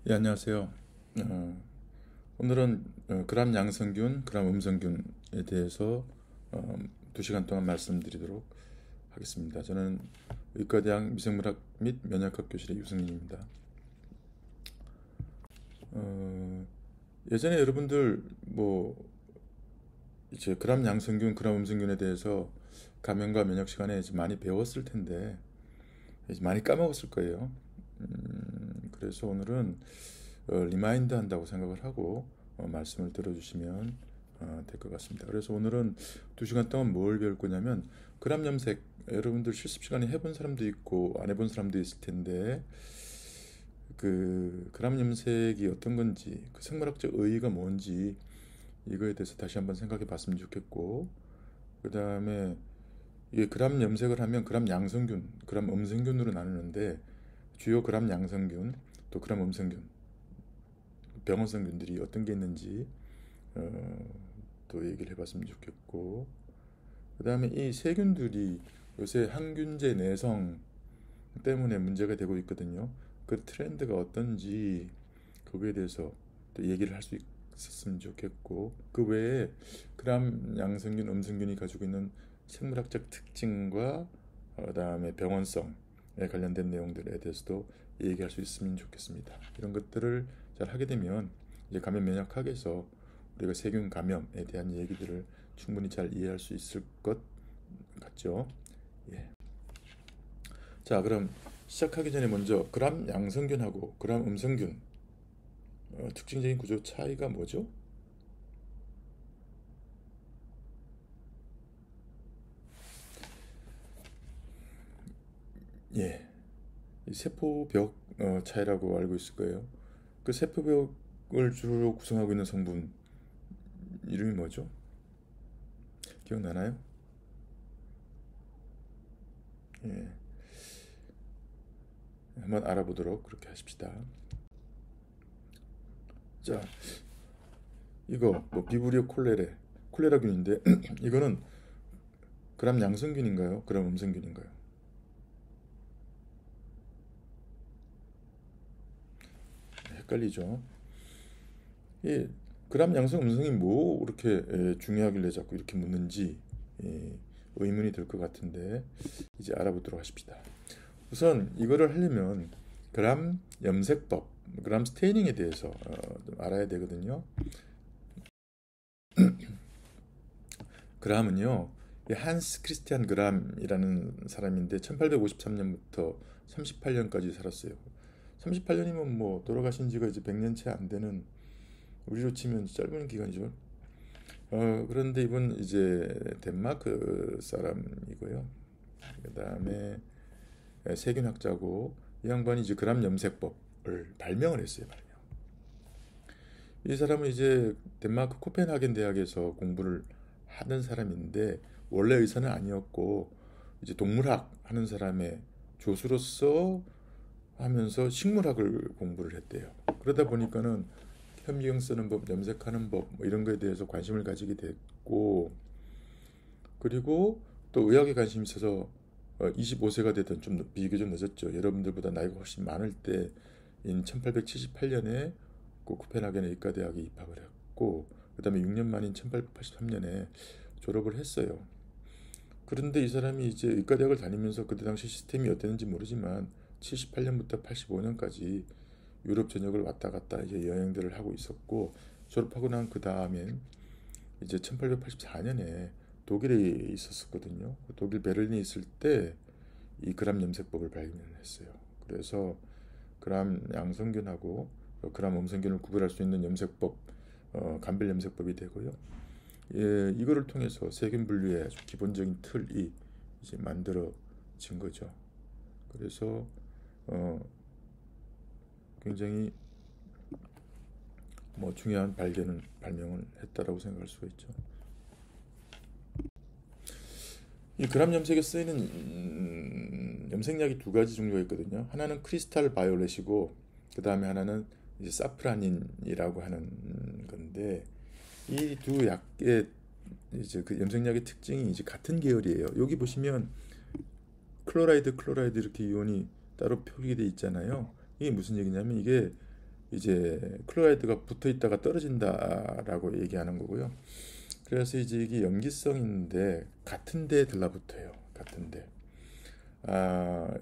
예, 안녕하세요. 어, 오늘은 그람 양성균, 그람 음성균에 대해서 어, 2시간 동안 말씀드리도록 하겠습니다. 저는 의과대학 미생물학 및 면역학 교실의 유승민입니다. 어, 예전에 여러분들 뭐 이제 그람 양성균, 그람 음성균에 대해서 감염과 면역 시간에 이제 많이 배웠을 텐데 이제 많이 까먹었을 거예요. 그래서 오늘은 리마인드 한다고 생각을 하고 말씀을 들어주시면 될 것 같습니다. 그래서 오늘은 2시간 동안 뭘 배울 거냐면 그람 염색, 여러분들 실습 시간에 해본 사람도 있고 안 해본 사람도 있을 텐데 그 그람 염색이 어떤 건지, 그 생물학적 의의가 뭔지 이거에 대해서 다시 한번 생각해 봤으면 좋겠고, 그 다음에 이게 그람 염색을 하면 그람 양성균, 그람 음성균으로 나누는데 주요 그람 양성균, 또 그람 음성균, 병원성균들이 어떤 게 있는지 어, 또 얘기를 해봤으면 좋겠고, 그 다음에 이 세균들이 요새 항균제 내성 때문에 문제가 되고 있거든요. 그 트렌드가 어떤지 그거에 대해서 또 얘기를 할 수 있었으면 좋겠고, 그 외에 그람 양성균, 음성균이 가지고 있는 생물학적 특징과 그다음에 병원성에 관련된 내용들에 대해서도 얘기할 수 있으면 좋겠습니다. 이런 것들을 잘 하게 되면 이제 감염 면역학에서 우리가 세균 감염에 대한 얘기들을 충분히 잘 이해할 수 있을 것 같죠. 예. 자, 그럼 시작하기 전에 먼저 그람 양성균하고 그람 음성균 특징적인 구조 차이가 뭐죠? 예, 이 세포벽 차이라고 알고 있을 거예요. 그 세포벽을 주로 구성하고 있는 성분 이름이 뭐죠? 기억나나요? 예, 한번 알아보도록 그렇게 하십시다. 자, 이거 뭐 비브리오 콜레라균인데 이거는 그람 양성균인가요? 그람 음성균인가요? 헷갈리죠. 이 그람 양성 음성이 뭐 그렇게 중요하길래 자꾸 이렇게 묻는지 의문이 들 것 같은데 이제 알아보도록 하십시다. 우선 이거를 하려면 그람 염색법, 그람 스테이닝에 대해서 좀 알아야 되거든요. 그람은요, 한스 크리스티안 그람이라는 사람인데 1853년부터 38년까지 살았어요. 38년이면 뭐 돌아가신 지가 이제 100년 채 안 되는, 우리로 치면 짧은 기간이죠. 그런데 이분 이제 덴마크 사람이고요. 그 다음에 세균학자고, 이 양반이 이제 그람 염색법을 발명을 했어요. 발명. 이 사람은 이제 덴마크 코펜하겐 대학에서 공부를 하는 사람인데 원래 의사는 아니었고 이제 동물학 하는 사람의 조수로서 하면서 식물학을 공부를 했대요. 그러다 보니까는 현미경 쓰는 법, 염색하는 법, 뭐 이런 거에 대해서 관심을 가지게 됐고, 그리고 또 의학에 관심이 있어서 25세가 되던, 좀 비교적 늦었죠. 여러분들보다 나이가 훨씬 많을 때인 1878년에 그 코펜하겐 의과대학에 입학을 했고, 그다음에 6년 만인 1883년에 졸업을 했어요. 그런데 이 사람이 이제 의과대학을 다니면서 그때 당시 시스템이 어땠는지 모르지만 78년부터 85년까지 유럽 전역을 왔다 갔다 이제 여행들을 하고 있었고, 졸업하고 난 그 다음엔 이제 1884년에 독일에 있었었거든요. 독일 베를린에 있을 때 이 그람 염색법을 발견했어요. 그래서 그람 양성균하고 그람 음성균을 구별할 수 있는 염색법, 감별 염색법이 되고요. 예, 이거를 통해서 세균 분류의 아주 기본적인 틀이 이제 만들어진 거죠. 그래서 어, 굉장히 뭐 중요한 발명을 했다라고 생각할 수가 있죠. 이 그람 염색에 쓰이는 염색약이 두 가지 종류가 있거든요. 하나는 크리스탈 바이올렛이고 그 다음에 하나는 이제 사프라닌이라고 하는 건데, 이 두 약의 이제 그 염색약의 특징이 이제 같은 계열이에요. 여기 보시면 클로라이드 이렇게 이온이 따로 표기돼 있잖아요. 이게 무슨 얘기냐면 이게 이제 클로라이드가 붙어 있다가 떨어진다라고 얘기하는 거고요. 그래서 이제 이게 염기성인데 같은 데에 들러붙어요. 같은 데.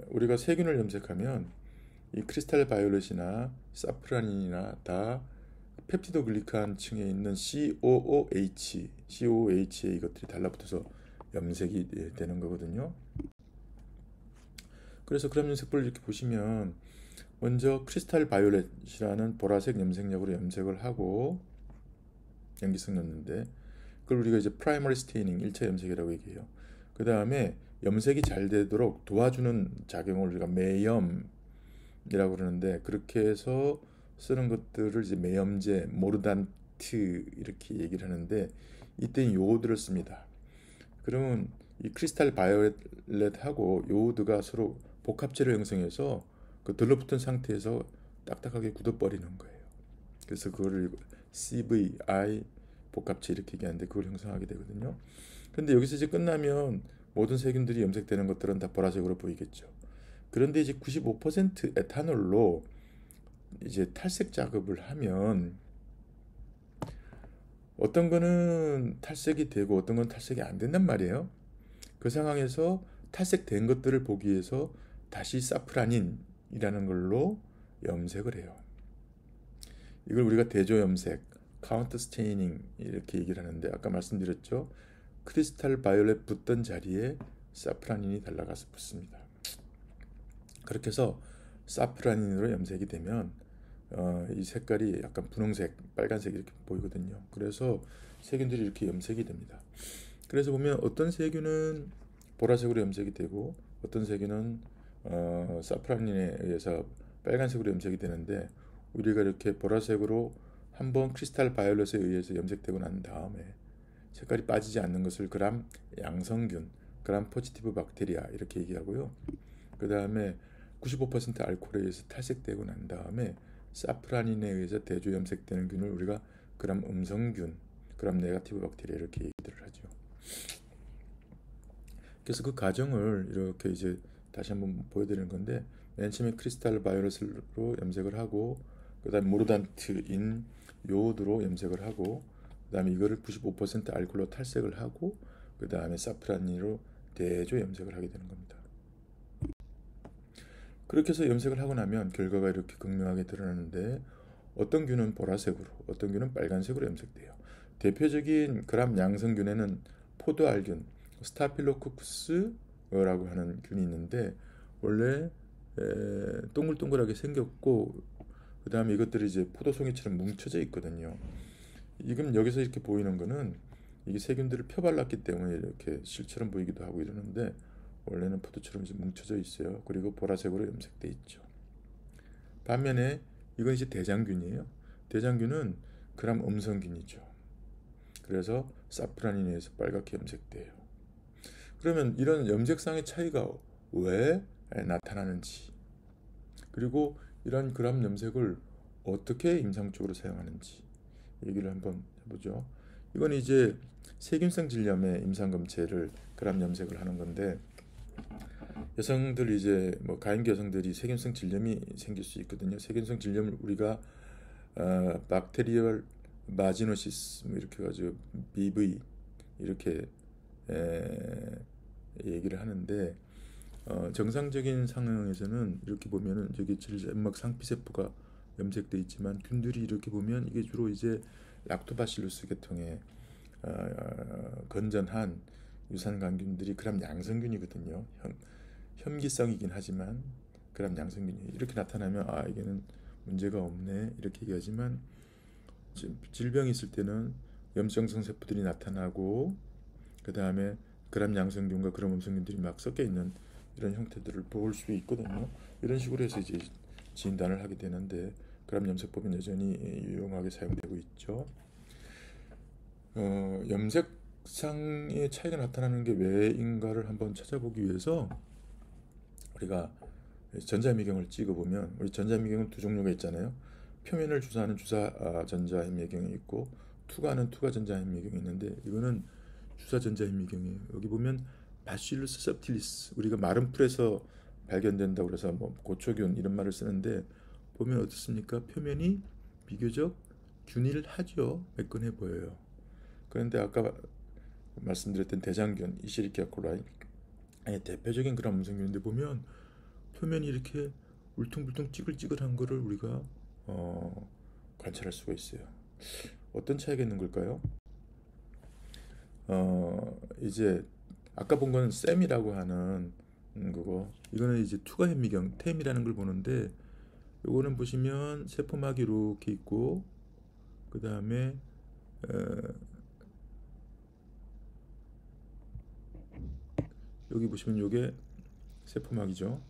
우리가 세균을 염색하면 이 크리스탈 바이올렛이나 사프라닌이나 다 펩티도 글리칸 층에 있는 COOH에 이것들이 달라붙어서 염색이 되는 거거든요. 그래서 그람 염색법을 이렇게 보시면 먼저 크리스탈 바이올렛이라는 보라색 염색약으로 염색을 하고 염기성 넣는데 그걸 우리가 이제 프라이머리 스테이닝 1차 염색이라고 얘기해요. 그 다음에 염색이 잘 되도록 도와주는 작용을 우리가 매염이라고 그러는데 그렇게 해서 쓰는 것들을 이제 매염제, 모르단트 이렇게 얘기를 하는데 이때 요오드를 씁니다. 그러면 이 크리스탈 바이올렛하고 요오드가 서로 복합체를 형성해서 그 들러붙은 상태에서 딱딱하게 굳어버리는 거예요. 그래서 그거를 CVI 복합체 이렇게 얘기하는데 그걸 형성하게 되거든요. 근데 여기서 이제 끝나면 모든 세균들이 염색되는 것들은 다 보라색으로 보이겠죠. 그런데 이제 95% 에탄올로 이제 탈색 작업을 하면 어떤 거는 탈색이 되고 어떤 건 탈색이 안 된단 말이에요. 그 상황에서 탈색된 것들을 보기 위해서 다시 사프라닌이라는 걸로 염색을 해요. 이걸 우리가 대조 염색, 카운터 스테이닝 이렇게 얘기를 하는데 아까 말씀드렸죠. 크리스탈 바이올렛 붙던 자리에 사프라닌이 달라가서 붙습니다. 그렇게 해서 사프라닌으로 염색이 되면 이 색깔이 약간 분홍색, 빨간색 이렇게 보이거든요. 그래서 세균들이 이렇게 염색이 됩니다. 그래서 보면 어떤 세균은 보라색으로 염색이 되고 어떤 세균은 사프라닌에 의해서 빨간색으로 염색이 되는데 우리가 이렇게 보라색으로 한번 크리스탈 바이올렛에 의해서 염색되고 난 다음에 색깔이 빠지지 않는 것을 그람 양성균, 그람 포지티브 박테리아 이렇게 얘기하고요. 그 다음에 95% 알코올에 의해서 탈색되고 난 다음에 사프라닌에 의해서 대조 염색되는 균을 우리가 그람 음성균, 그람 네가티브 박테리아 이렇게 얘기를 하죠. 그래서 그 과정을 이렇게 이제 다시 한번 보여드리는 건데 맨 처음에 크리스탈 바이올렛으로 염색을 하고 그 다음에 모르단트인 요오드로 염색을 하고 그 다음에 이거를 95% 알코올로 탈색을 하고 그 다음에 사프라닌으로 대조 염색을 하게 되는 겁니다. 그렇게 해서 염색을 하고 나면 결과가 이렇게 극명하게 드러나는데 어떤 균은 보라색으로 어떤 균은 빨간색으로 염색돼요. 대표적인 그람 양성균에는 포도알균, 스타필로코쿠스라고 하는 균이 있는데 원래 동글동글하게 생겼고 그 다음에 이것들이 이제 포도송이처럼 뭉쳐져 있거든요. 지금 여기서 이렇게 보이는 거는 이게 세균들을 펴발랐기 때문에 이렇게 실처럼 보이기도 하고 이러는데 원래는 포도처럼 이제 뭉쳐져 있어요. 그리고 보라색으로 염색돼 있죠. 반면에 이건 이제 대장균이에요. 대장균은 그람 음성균이죠. 그래서 사프라닌에 의해서 빨갛게 염색돼요. 그러면 이런 염색상의 차이가 왜 나타나는지 그리고 이런 그람 염색을 어떻게 임상적으로 사용하는지 얘기를 한번 해보죠. 이건 이제 세균성 질염의 임상검체를 그람 염색을 하는 건데 여성들 이제 뭐 가임기 여성들이 세균성 질염이 생길 수 있거든요. 세균성 질염을 우리가 박테리얼 마지노시스 뭐 이렇게 가지고 BV 이렇게 얘기를 하는데 정상적인 상황에서는 이렇게 보면은 여기 점막 상피세포가 염색돼 있지만 균들이 이렇게 보면 이게 주로 이제 락토바실루스 계통의 건전한 유산杆菌들이 그람 양성균이거든요. 혐기성이긴 하지만 그람 양성균이 이렇게 나타나면 이게는 문제가 없네 이렇게 얘기하지만 질병이 있을 때는 염증성 세포들이 나타나고 그 다음에 그람 양성균과 그람 음성균들이 막 섞여 있는 이런 형태들을 볼 수 있거든요. 이런 식으로 해서 이제 진단을 하게 되는데 그람 염색법은 여전히 유용하게 사용되고 있죠. 염색상의 차이가 나타나는 게 왜인가를 한번 찾아보기 위해서 우리가 전자미경을 찍어보면 우리 전자미경은 두 종류가 있잖아요. 표면을 주사하는 주사 전자현미경이 있고 투과하는 투과 전자현미경이 있는데 이거는 주사 전자현미경이에요. 여기 보면 바실루스 서브틸리스 우리가 마른 풀에서 발견된다고 그래서 뭐 고초균 이런 말을 쓰는데 보면 어떻습니까? 표면이 비교적 균일하죠. 매끈해 보여요. 그런데 아까 말씀드렸던 대장균, 이시리키아 콜라이 대표적인 그런 음성균인데 보면 표면이 이렇게 울퉁불퉁 찌글찌글한 거를 우리가 관찰할 수가 있어요. 어떤 차이가 있는 걸까요? 이제 아까 본 거는 셈이라고 하는 그거, 이거는 이제 투과 현미경 템이라는 걸 보는데, 요거는 보시면 세포막이 이렇게 있고, 그 다음에 여기 보시면 요게 세포막이죠.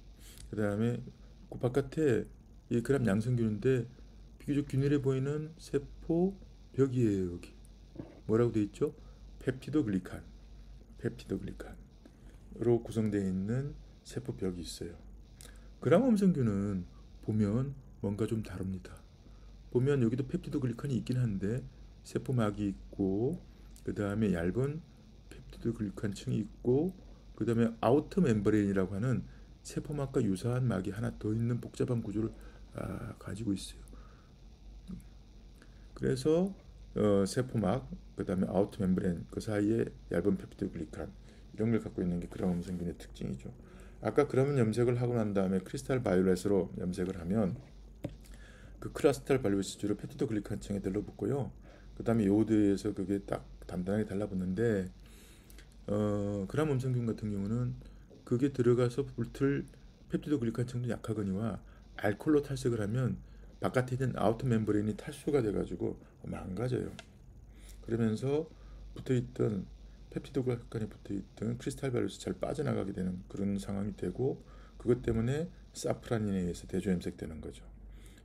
그 다음에 그 바깥에 이 그람 양성균인데 비교적 균일해 보이는 세포벽이에요. 여기 뭐라고 돼 있죠? 펩티도글리칸, 펩티도글리칸으로 구성되어 있는 세포벽이 있어요. 그람 음성균은 보면 뭔가 좀 다릅니다. 보면 여기도 펩티도글리칸이 있긴 한데 세포막이 있고, 그 다음에 얇은 펩티도글리칸층이 있고, 그 다음에 아우터 멤브레인이라고 하는 세포막과 유사한 막이 하나 더 있는 복잡한 구조를 가지고 있어요. 그래서 세포막, 그 다음에 아우터 멤브레인 그 사이에 얇은 펩티도글리칸, 이런 걸 갖고 있는 게 그람 음성균의 특징이죠. 아까 그라면 염색을 하고 난 다음에 크리스탈 바이올렛으로 염색을 하면 그 크리스탈 바이올렛으로 펩티도글리칸층에 들러붙고요. 그 다음에 요오드에서 그게 딱 단단하게 달라붙는데, 그람 음성균 같은 경우는 그게 들어가서 붙을 펩티도글리칸층도 약하거니와 알코올로 탈색을 하면 바깥에 있는 아우터 멤브레인이 탈수가 돼가지고 망가져요. 그러면서 붙어있던 펩티도글리칸에 붙어있던 크리스탈 바이올렛이 잘 빠져나가게 되는 그런 상황이 되고, 그것 때문에 사프라닌에 의해서 대조 염색되는 거죠.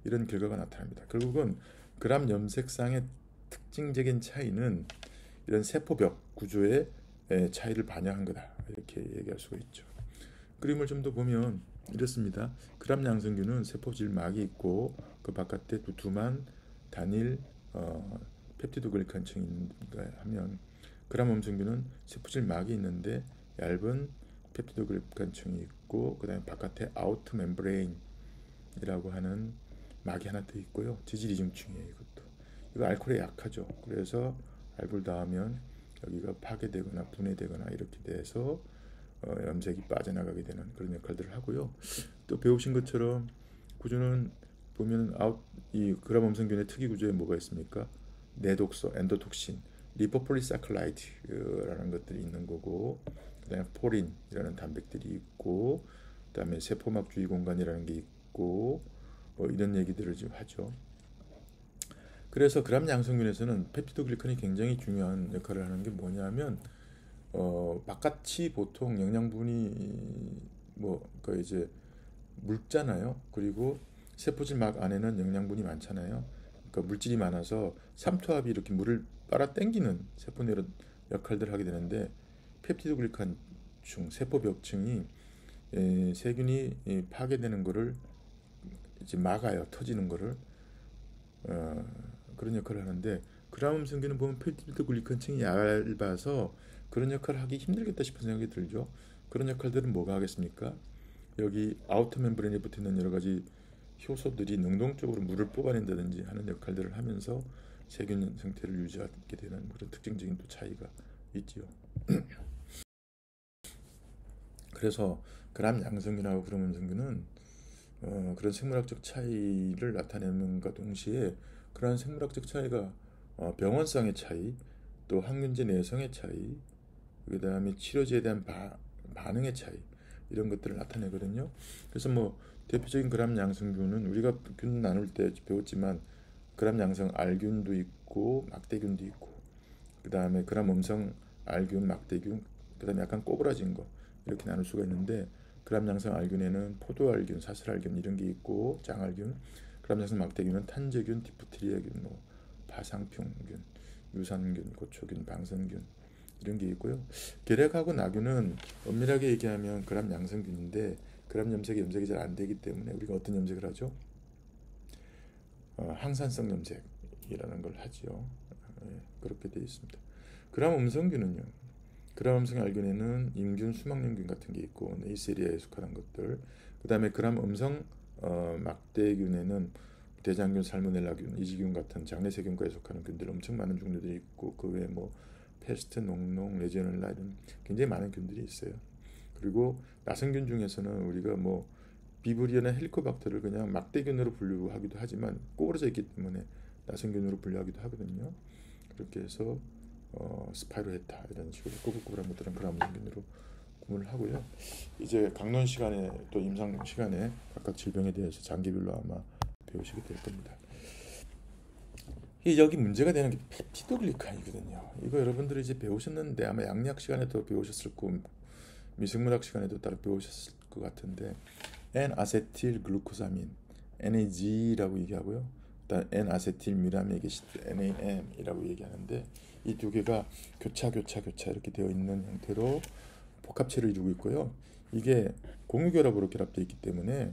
이런 결과가 나타납니다. 결국은 그람 염색상의 특징적인 차이는 이런 세포벽 구조의 차이를 반영한 거다, 이렇게 얘기할 수가 있죠. 그림을 좀 더 보면 이렇습니다. 그람 양성균은 세포질 막이 있고 그 바깥에 두툼한 단일 펩티도글리칸층인가 하면, 그람 음성균은 세포질 막이 있는데 얇은 펩티도글리칸층이 있고, 그 다음에 바깥에 아우터 멤브레인이라고 하는 막이 하나 더 있고요. 지질이중층이에요. 이것도 이거 알코올에 약하죠. 그래서 알코올 닿으면 여기가 파괴되거나 분해되거나 이렇게 돼서 염색이 빠져나가게 되는 그런 역할들을 하고요. 또 배우신 것처럼 구조는 보면 이 그람 음성균의 특이 구조에 뭐가 있습니까? 내독소, 엔도톡신, 리포폴리사클라이드라는 것들이 있는 거고, 그다음에 포린이라는 단백들이 있고, 그다음에 세포막 주위 공간이라는 게 있고, 이런 얘기들을 지금 하죠. 그래서 그람 양성균에서는 펩티도글리칸이 굉장히 중요한 역할을 하는 게 뭐냐면, 바깥이 보통 영양분이 그 이제 묽잖아요. 그리고 세포질 막 안에는 영양분이 많잖아요. 그러니까 물질이 많아서 삼투압이 이렇게 물을 빨아당기는 세포 내로 역할들을 하게 되는데, 펩티도글리칸층, 세포벽층이 세균이 파괴되는 거를 이제 막아요. 터지는 거를. 그런 역할을 하는데, 그람 음성균은 보면 펩티도글리칸층이 얇아서 그런 역할을 하기 힘들겠다 싶은 생각이 들죠. 그런 역할들은 뭐가 하겠습니까? 여기 아우터 멤브레인에 붙어있는 여러 가지 효소들이 능동적으로 물을 뽑아낸다든지 하는 역할들을 하면서 세균 상태를 유지하게 되는 그런 특징적인 또 차이가 있지요. 그래서 그람 양성균하고 그람 음성균은 그런 생물학적 차이를 나타내는과 동시에, 그런 생물학적 차이가 병원성의 차이, 또 항균제 내성의 차이, 그 다음에 치료제에 대한 반응의 차이, 이런 것들을 나타내거든요. 그래서 대표적인 그람 양성균은 우리가 균 나눌 때 배웠지만, 그람 양성 알균도 있고 막대균도 있고, 그 다음에 그람 음성 알균, 막대균, 그 다음에 약간 꼬부라진 거, 이렇게 나눌 수가 있는데, 그람 양성 알균에는 포도알균, 사슬알균 이런 게 있고, 장알균, 그람 양성 막대균은 탄저균, 디프테리아균, 파상풍균, 유산균, 고초균, 방선균 이런 게 있고요. 결핵하고 나균은 엄밀하게 얘기하면 그람 양성균인데, 그람 염색이 잘 안 되기 때문에 우리가 어떤 염색을 하죠? 항산성 염색이라는 걸 하죠. 그렇게 되어 있습니다. 그람 음성균은요, 그람 음성 알균에는 임균, 수막염균 같은 게 있고, 네이세리아에 속하는 것들, 그 다음에 그람 음성 막대균에는 대장균, 살모넬라균, 이지균 같은 장내세균과에 속하는 균들 엄청 많은 종류들이 있고 그 외에 뭐 페스트, 농농, 레지오넬라 이런 굉장히 많은 균들이 있어요. 그리고 나성균 중에서는 우리가 뭐 비브리오나 헬리코박터를 그냥 막대균으로 분류하기도 하지만 꼬부러져 있기 때문에 나성균으로 분류하기도 하거든요. 그렇게 해서 스파이로헤타 이런 식으로 꼬불꼬불한 것들은 그라무성균으로 구분을 하고요. 이제 강론 시간에 또 임상 시간에 각각 질병에 대해서 장기별로 아마 배우시게 될 겁니다. 여기 문제가 되는 게 펩티도글리칸이거든요. 이거 여러분들이 이제 배우셨는데 아마 양리학 시간에도 배우셨을 거고 미생물학 시간에도 따로 배우셨을 것 같은데 N-아세틸 글루코사민 NAG라고 얘기하고요. 일단 N-아세틸 뮤라밀 NAM이라고 얘기하는데 이 두 개가 교차 이렇게 되어 있는 형태로 복합체를 이루고 있고요. 이게 공유결합으로 결합되어 있기 때문에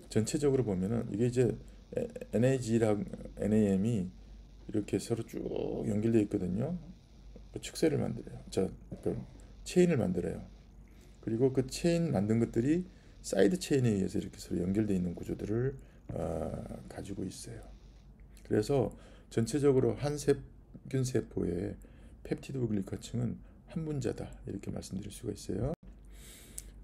전체적으로 보면은 이게 이제 NAG랑 NAM이 이렇게 서로 쭉 연결되어 있거든요. 그 축세를 만들어요. 그 체인을 만들어요. 그리고 그 체인 만든 것들이 사이드 체인에 의해서 이렇게 서로 연결되어 있는 구조들을 가지고 있어요. 그래서 전체적으로 한 세균 세포의 펩티도글리칸층은 한 분자다 이렇게 말씀드릴 수가 있어요.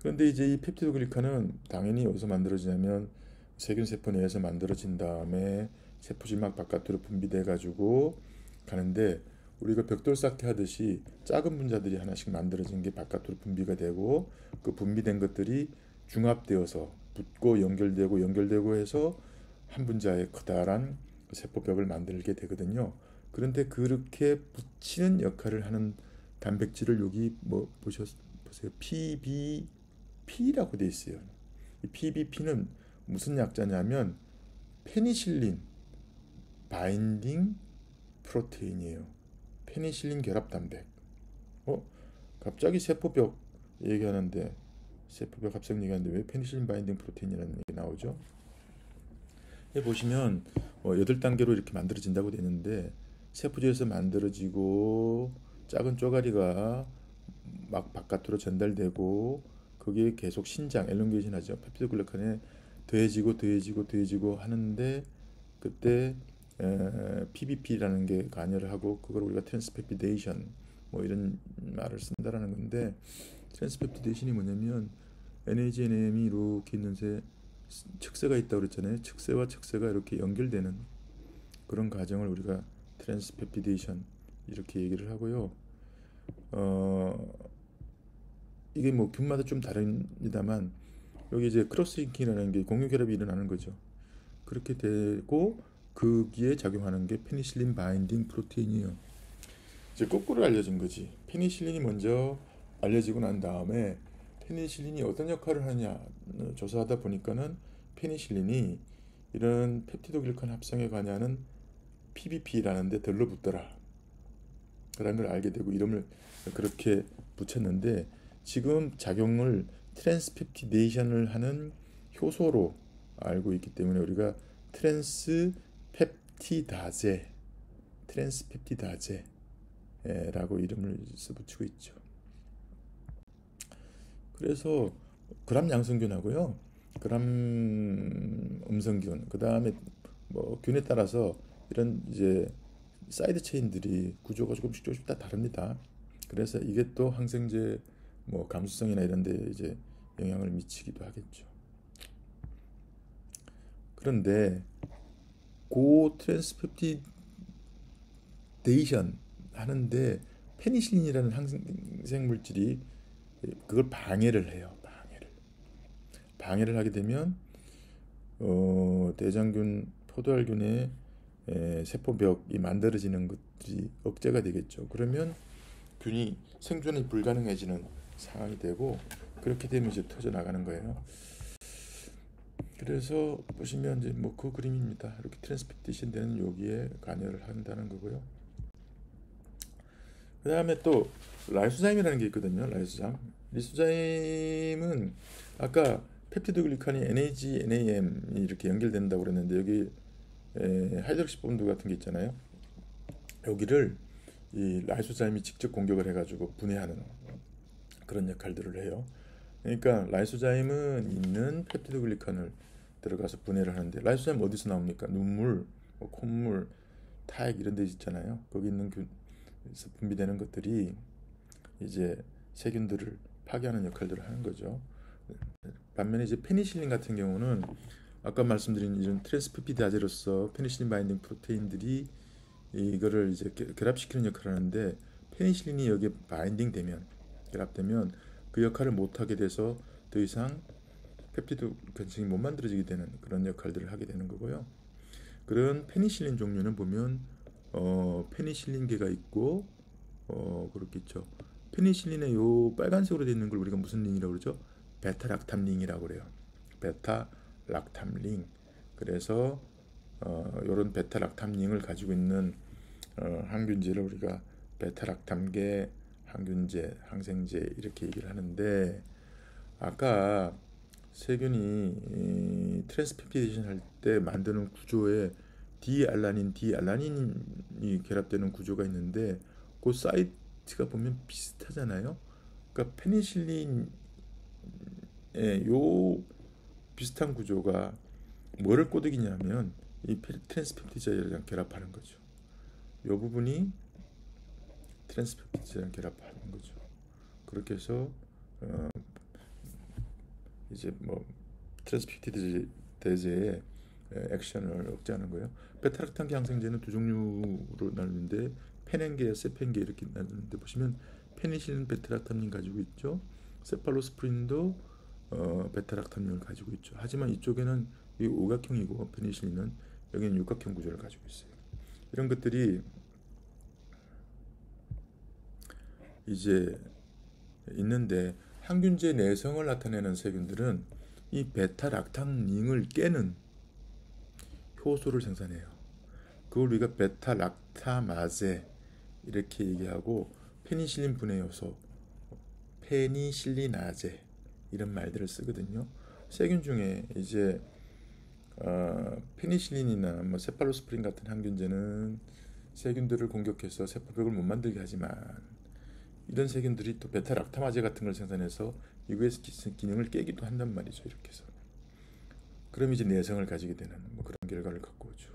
그런데 이제 이 펩티도글리칸은 당연히 어디서 만들어지냐면 세균 세포 내에서 만들어진 다음에 세포지막 바깥으로 분비돼 가지고 가는데 우리가 벽돌 쌓기 하듯이 작은 분자들이 하나씩 만들어진 게 바깥으로 분비가 되고 그 분비된 것들이 중합되어서 붙고 연결되고 해서 한 분자의 커다란 세포벽을 만들게 되거든요. 그런데 그렇게 붙이는 역할을 하는 단백질을 여기 뭐 보세요. PBP라고 돼 있어요. 이 PBP는 무슨 약자냐면 페니실린 바인딩 프로테인이에요. 페니실린 결합 단백. 갑자기 세포벽 얘기하는데 세포벽 합성 얘기하는데 왜 페니실린 바인딩 프로테인이라는 얘기 나오죠? 여기 보시면 8단계로 이렇게 만들어진다고 되는데 세포지에서 만들어지고 작은 쪼가리가 막 바깥으로 전달되고 거기에 계속 신장, 엘롱게이션 하죠. 펩티도글리칸에 더해지고 하는데 그때 PBP라는 게 관여를 하고 그걸 우리가 트랜스펩티데이션 뭐 이런 말을 쓴다라는 건데 트랜스펩티데이션이 뭐냐면 NAG, NAM이 이렇게 있는데 척세가 있다고 그랬잖아요. 척세와 척세가 이렇게 연결되는 그런 과정을 우리가 트랜스펩티데이션 이렇게 얘기를 하고요. 이게 뭐 균마다 좀 다릅니다만 여기 이제 크로스링킹이라는 게 공유 결합이 일어나는 거죠. 그렇게 되고 거기에 작용하는 게 페니실린 바인딩 프로테인이에요. 이제 거꾸로 알려진 거지. 페니실린이 먼저 알려지고 난 다음에 페니실린이 어떤 역할을 하느냐 조사하다 보니까는 페니실린이 이런 펩티도글리칸 합성에 관여하는 PBP라는 데 들러붙더라 라는 걸 알게 되고 이름을 그렇게 붙였는데 지금 작용을 트랜스펩티데이션을 하는 효소로 알고 있기 때문에 우리가 트랜스펩티다제라고 이름을 써붙이고 있죠. 그래서 그람 양성균하고요, 그람 음성균, 그 다음에 뭐 균에 따라서 이런 이제 사이드 체인들이 구조가 조금씩 다 다릅니다. 그래서 이게 또 항생제 뭐 감수성이나 이런 데 이제 영향을 미치기도 하겠죠. 그런데 고 트랜스펩티데이션 하는데 페니실린이라는 항생 물질이 그걸 방해를 해요. 방해를 하게 되면 대장균, 포도알균의 세포벽이 만들어지는 것들이 억제가 되겠죠. 그러면 균이 생존이 불가능해지는 상황이 되고 그렇게 되면 이제 터져 나가는 거예요. 그래서 보시면 이제 뭐 그 그림입니다. 이렇게 트랜스펙테이션 되는 여기에 관여를 한다는 거고요. 그 다음에 또 라이소자임이라는 게 있거든요. 리소자임은 아까 펩티도글리칸이 NAG, NAM이 이렇게 연결된다고 그랬는데 여기 하이드록시 본드 같은 게 있잖아요. 여기를 이 라이소자임이 직접 공격을 해가지고 분해하는 그런 역할들을 해요. 그러니까 라이소자임은 있는 펩티도글리칸을 들어가서 분해를 하는데, 라이소자임 어디서 나옵니까? 눈물, 뭐 콧물, 타액 이런 데 있잖아요. 거기 있는 균에서 분비되는 것들이 이제 세균들을 파괴하는 역할들을 하는 거죠. 반면에 이제 페니실린 같은 경우는 아까 말씀드린 이런 트랜스페피드아제로서 페니실린 바인딩 프로테인들이 이거를 이제 결합시키는 역할을 하는데, 페니실린이 여기에 바인딩 되면, 결합되면 그 역할을 못하게 돼서 더 이상 펩티드 변성이 못 만들어지게 되는 그런 역할들을 하게 되는 거고요. 그런 페니실린 종류는 보면 페니실린계가 있고 그렇겠죠. 페니실린의 요 빨간색으로 되어 있는 걸 우리가 무슨 링이라고 그러죠? 베타락탐 링이라고 그래요. 베타락탐 링. 그래서 요런 베타락탐 링을 가지고 있는 항균제를 우리가 베타락탐계 항균제, 항생제 이렇게 얘기를 하는데, 아까 세균이 트랜스페피데이션 할 때 만드는 구조에 디알라닌이 결합되는 구조가 있는데, 그 사이트가 보면 비슷하잖아요. 그러니까 페니실린의 요 비슷한 구조가 뭐를 꼬드기냐면 이 트랜스페프티드랑 결합하는 거죠. 이 부분이 트랜스페프티드랑 결합하는 거죠. 그렇게 해서 이제 뭐 트랜스페프티드 대제의 액션을 억제하는 거예요. 베타락탐계 항생제는 두 종류로 나누는데, 페넨계, 세펜계 이렇게 나누는데, 보시면 페니실린 베타락탐린 가지고 있죠. 세팔로스프린도 베타락탐린을 가지고 있죠. 하지만 이쪽에는 이 오각형이고 페니실린은 여기는 육각형 구조를 가지고 있어요. 이런 것들이 이제 있는데, 항균제 내성을 나타내는 세균들은 이 베타락탐린을 깨는 효소를 생산해요. 그걸 우리가 베타락타마제 이렇게 얘기하고, 페니실린 분해 요소, 페니실리나제 이런 말들을 쓰거든요. 세균 중에 이제 페니실린이나 뭐 세팔로스프린 같은 항균제는 세균들을 공격해서 세포벽을 못 만들게 하지만, 이런 세균들이 또 베타락타마제 같은 걸 생산해서 이거의 기능을 깨기도 한단 말이죠. 이렇게 해서 그럼 이제 내성을 가지게 되는 뭐 그런 결과를 갖고 오죠.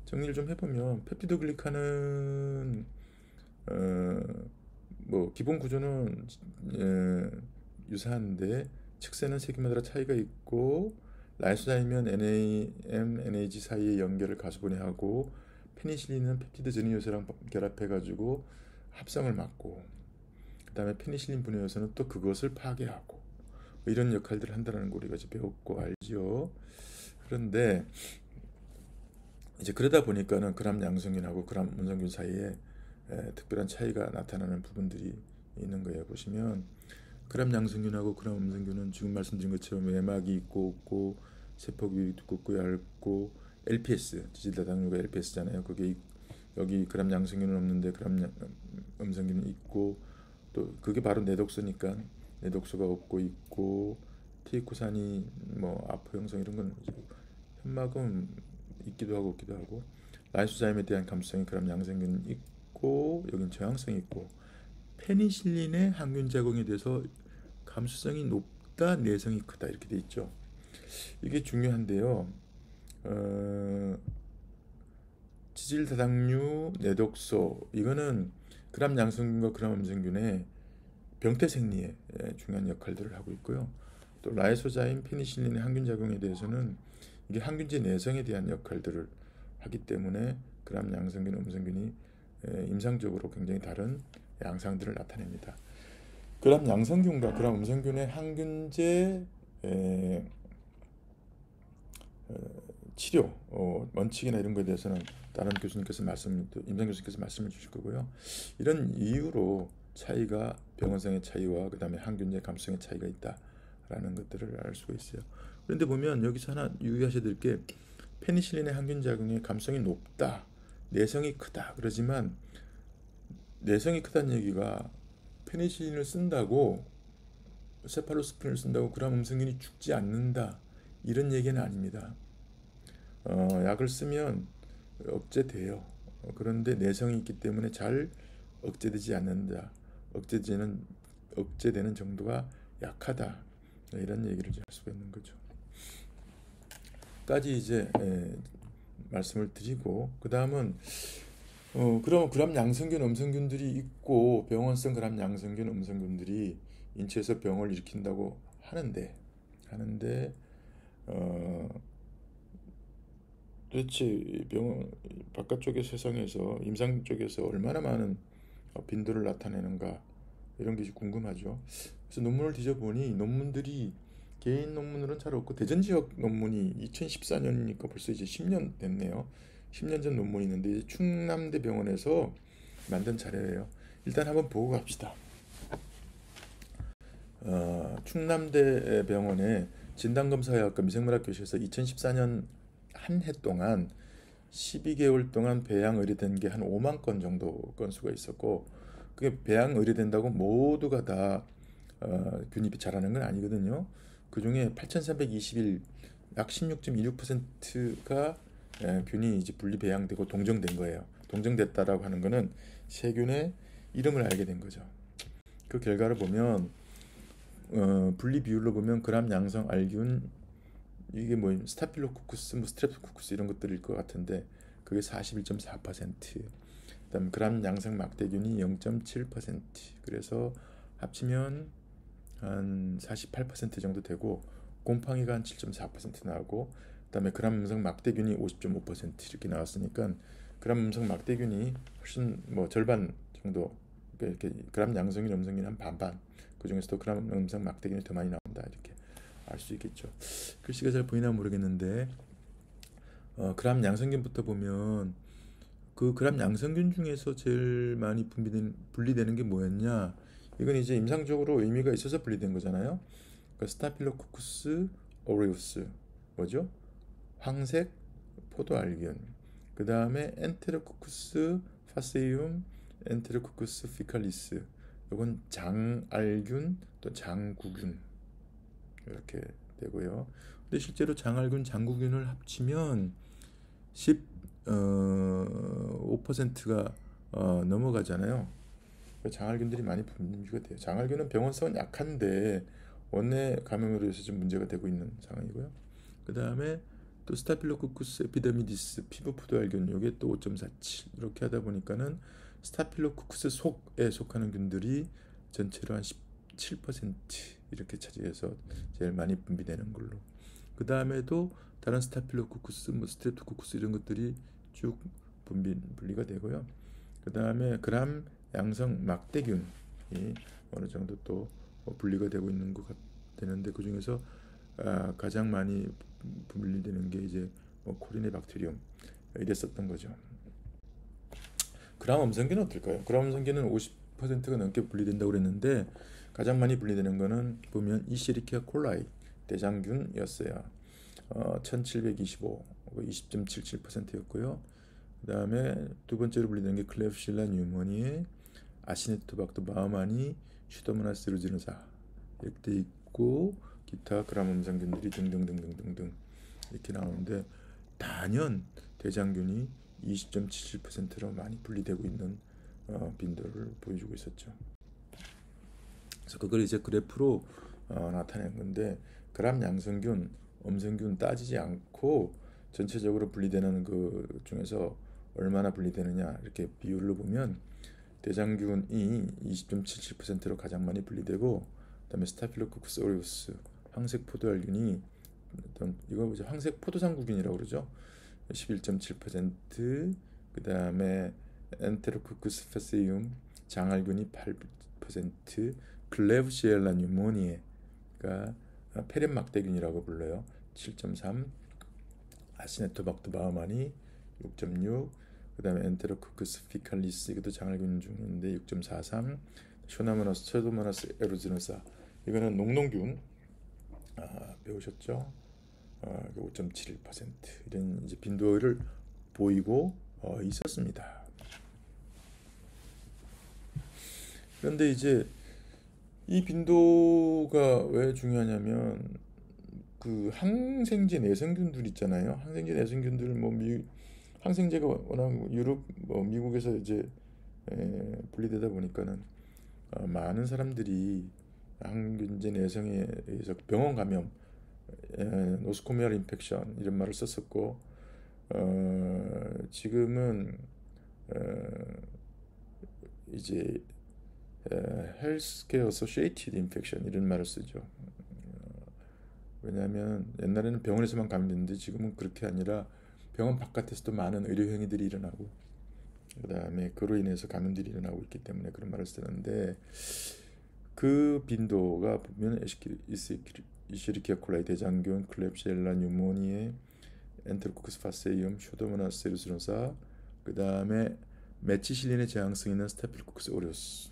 정리를 좀 해보면, 펩티도글리칸은 뭐 기본 구조는 유사한데 측세는 세균마다 차이가 있고, 라이소자임이면 NAG 사이의 연결을 가수분해하고, 페니실린은 펩티드 전이 요소랑 결합해가지고 합성을 막고, 그 다음에 페니실린 분해 요소는 또 그것을 파괴하고, 뭐 이런 역할들을 한다는 거 우리가 이제 배웠고 알지요. 그런데 이제 그러다 보니까는 그람 양성균하고 그람 음성균 사이에 특별한 차이가 나타나는 부분들이 있는 거예요. 보시면 그람 양성균하고 그람 음성균은 지금 말씀드린 것처럼 외막이 있고 없고, 세포벽이 두껍고 얇고, LPS 지질다당류가 LPS잖아요. 그게 여기 그람 양성균은 없는데 그람 음성균은 있고, 또 그게 바로 내독소니까 내독소가 없고 있고, 티코산이 뭐 아포 형성 이런 건 현막은 있기도 하고 없기도 하고, 라이소자임에 대한 감수성이 그람 양성균 있고, 여긴 저항성이 있고, 페니실린의 항균 작용에 대해서 감수성이 높다, 내성이 크다 이렇게 돼 있죠. 이게 중요한데요. 지질다당류, 내독소 이거는 그람 양성균과 그람 음성균의 병태 생리에 중요한 역할들을 하고 있고요. 또 라이소자임, 페니실린의 항균 작용에 대해서는 이게 항균제 내성에 대한 역할들을 하기 때문에 그람 양성균, 음성균이 임상적으로 굉장히 다른 양상들을 나타냅니다. 그람 양성균과 그람 음성균의 항균제 치료 원칙이나 이런 것에 대해서는 다른 교수님께서 임상 교수님께서 말씀을 주실 거고요. 이런 이유로 차이가, 병원성의 차이와 그 다음에 항균제 감수성의 차이가 있다라는 것들을 알 수가 있어요. 그런데 보면 여기서 하나 유의하셔야 될 게, 페니실린의 항균 작용의 감성이 높다, 내성이 크다 그러지만, 내성이 크다는 얘기가 페니실린을 쓴다고, 세팔로스프린을 쓴다고 그람 음성균이 죽지 않는다 이런 얘기는 아닙니다. 약을 쓰면 억제돼요. 그런데 내성이 있기 때문에 잘 억제되지 않는다. 억제되는 정도가 약하다. 이런 얘기를 할 수가 있는 거죠. 까지 이제 말씀을 드리고, 그 다음은 그럼 그람 양성균 음성균들이 있고 병원성 그람 양성균 음성균들이 인체에서 병을 일으킨다고 하는데 어, 도대체 이 병 바깥쪽의 세상에서 임상 쪽에서 얼마나 많은 빈도를 나타내는가, 이런 게 궁금하죠. 그래서 논문을 뒤져보니 논문들이 개인 논문으로는 잘 없고 대전 지역 논문이 2014년이니까 벌써 이제 10년 됐네요. 10년 전 논문이 있는데 이제 충남대 병원에서 만든 자료예요. 일단 한번 보고 갑시다. 충남대 병원의 진단검사의학과 미생물학 교실에서 2014년 한 해 동안 12개월 동안 배양 의뢰된 게 한 5만 건 정도 건수가 있었고, 그게 배양 의뢰된다고 모두가 다 균이 자라는 건 아니거든요. 그 중에 8,321, 약 16.26%가 균이 이제 분리 배양되고 동정된 거예요. 동정됐다라고 하는 거는 세균의 이름을 알게 된 거죠. 그 결과를 보면 분리 비율로 보면 그람 양성 알균, 이게 뭐 스타필로코쿠스, 뭐 스트랩토코쿠스 이런 것들일 것 같은데 그게 41.4%, 그다음 그람 양성 막대균이 0.7%, 그래서 합치면 한 48% 정도 되고, 곰팡이가 한 7.4% 나오고, 그다음에 그람 음성 막대균이 50.5% 이렇게 나왔으니까 그람 음성 막대균이 훨씬 뭐 절반 정도, 이렇게 그람 양성균 음성균이 한 반반, 그 중에서도 그람 음성 막대균이 더 많이 나온다, 이렇게 알 수 있겠죠. 글씨가 잘 보이나 모르겠는데 그람 양성균부터 보면 그 그람 양성균 중에서 제일 많이 분리되는 게 뭐였냐? 이건 이제 임상적으로 의미가 있어서 분리된 거잖아요. 그러니까 스타필로코쿠스 오레우스, 뭐죠? 황색 포도알균. 그 다음에 엔테로코쿠스 파세이움, 엔테로코쿠스 피칼리스. 이건 장알균 또 장구균 이렇게 되고요. 근데 실제로 장알균, 장구균을 합치면 5%가 넘어가잖아요. 장알균들이 많이 분비가 돼요. 장알균은 병원성은 약한데 원내 감염으로 해서 좀 문제가 되고 있는 상황이고요. 그 다음에 또 스타필로코쿠스 에피데미디스 피부 포도알균, 요게 또 5.47, 이렇게 하다 보니까는 스타필로코쿠스 속에 속하는 균들이 전체로 한 17% 이렇게 차지해서 제일 많이 분비되는 걸로. 그 다음에도 다른 스타필로코쿠스, 뭐 스트랩토코쿠스 이런 것들이 쭉 분리가 되고요. 그 다음에 그람 양성 막대균이 어느 정도 또 분리가 되고 있는 것 되는데, 그 중에서 가장 많이 분리되는 게 이제 코리네 박테리움 이랬었던 거죠. 그람 음성균은 어떨까요? 그람 음성균은 50%가 넘게 분리된다고 그랬는데 가장 많이 분리되는 거는 보면 이시리키아 콜라이 대장균이었어요. 1725, 20.77%였고요. 그 다음에 두 번째로 분리되는 게 클레프실라 뉴모니에, 아시네토박터 바우만이, 슈도모나스 루지노사 이렇게 있고, 기타 그람 음성균들이 등등등등등등 이렇게 나오는데 단연 대장균이 20.77%로 많이 분리되고 있는 빈도를 보여주고 있었죠. 그래서 그걸 이제 그래프로 나타낸 건데, 그람 양성균, 음성균 따지지 않고 전체적으로 분리되는 그 중에서 얼마나 분리되느냐 이렇게 비율로 보면 대장균이 20.77%로 가장 많이 분리되고, 그다음에 스타필로코쿠스 오레우스 황색 포도알균이, 이거 이제 황색 포도상구균이라고 그러죠. 11.7%, 그다음에 엔테로코쿠스 페세이움 장알균이 8%, 클레브시엘라 뉴모니에가 페렌막대균이라고 불러요. 7.3, 아시네토박터 바우만이 6.6, 그다음에 엔테로코쿠스 피칼리스, 이것도 장알균 중인데 6.43, 슈도모나스 에루지노사, 이거는 농농균 배우셨죠? 5.71%, 이런 이제 빈도를 보이고 있었습니다. 그런데 이제 이 빈도가 왜 중요하냐면 그 항생제 내성균들 있잖아요. 항생제 내성균들 항생제가 워낙 유럽 미국에서 이제 분리되다 보니까는 많은 사람들이 항균제 내성에 의해서 병원 감염 노스코미얼 인펙션 이런 말을 썼었고, 지금은 이제 헬스케어 어소시에이티드 인펙션 이런 말을 쓰죠. 왜냐하면 옛날에는 병원에서만 감염됐는데 지금은 그렇게 아니라 병원 바깥에서도 많은 의료 행위들이 일어나고, 그다음에 그로 인해서 감염들이 일어나고 있기 때문에 그런 말을 쓰는데, 그 빈도가 보면 이시리키아 콜라이 대장균, 클렙시엘라 뉴모니에, 엔테로코커스 파세이움, 슈도모나스 세루스론사, 그 다음에 메치실린에 저항성 있는 스타필로코커스 오레우스.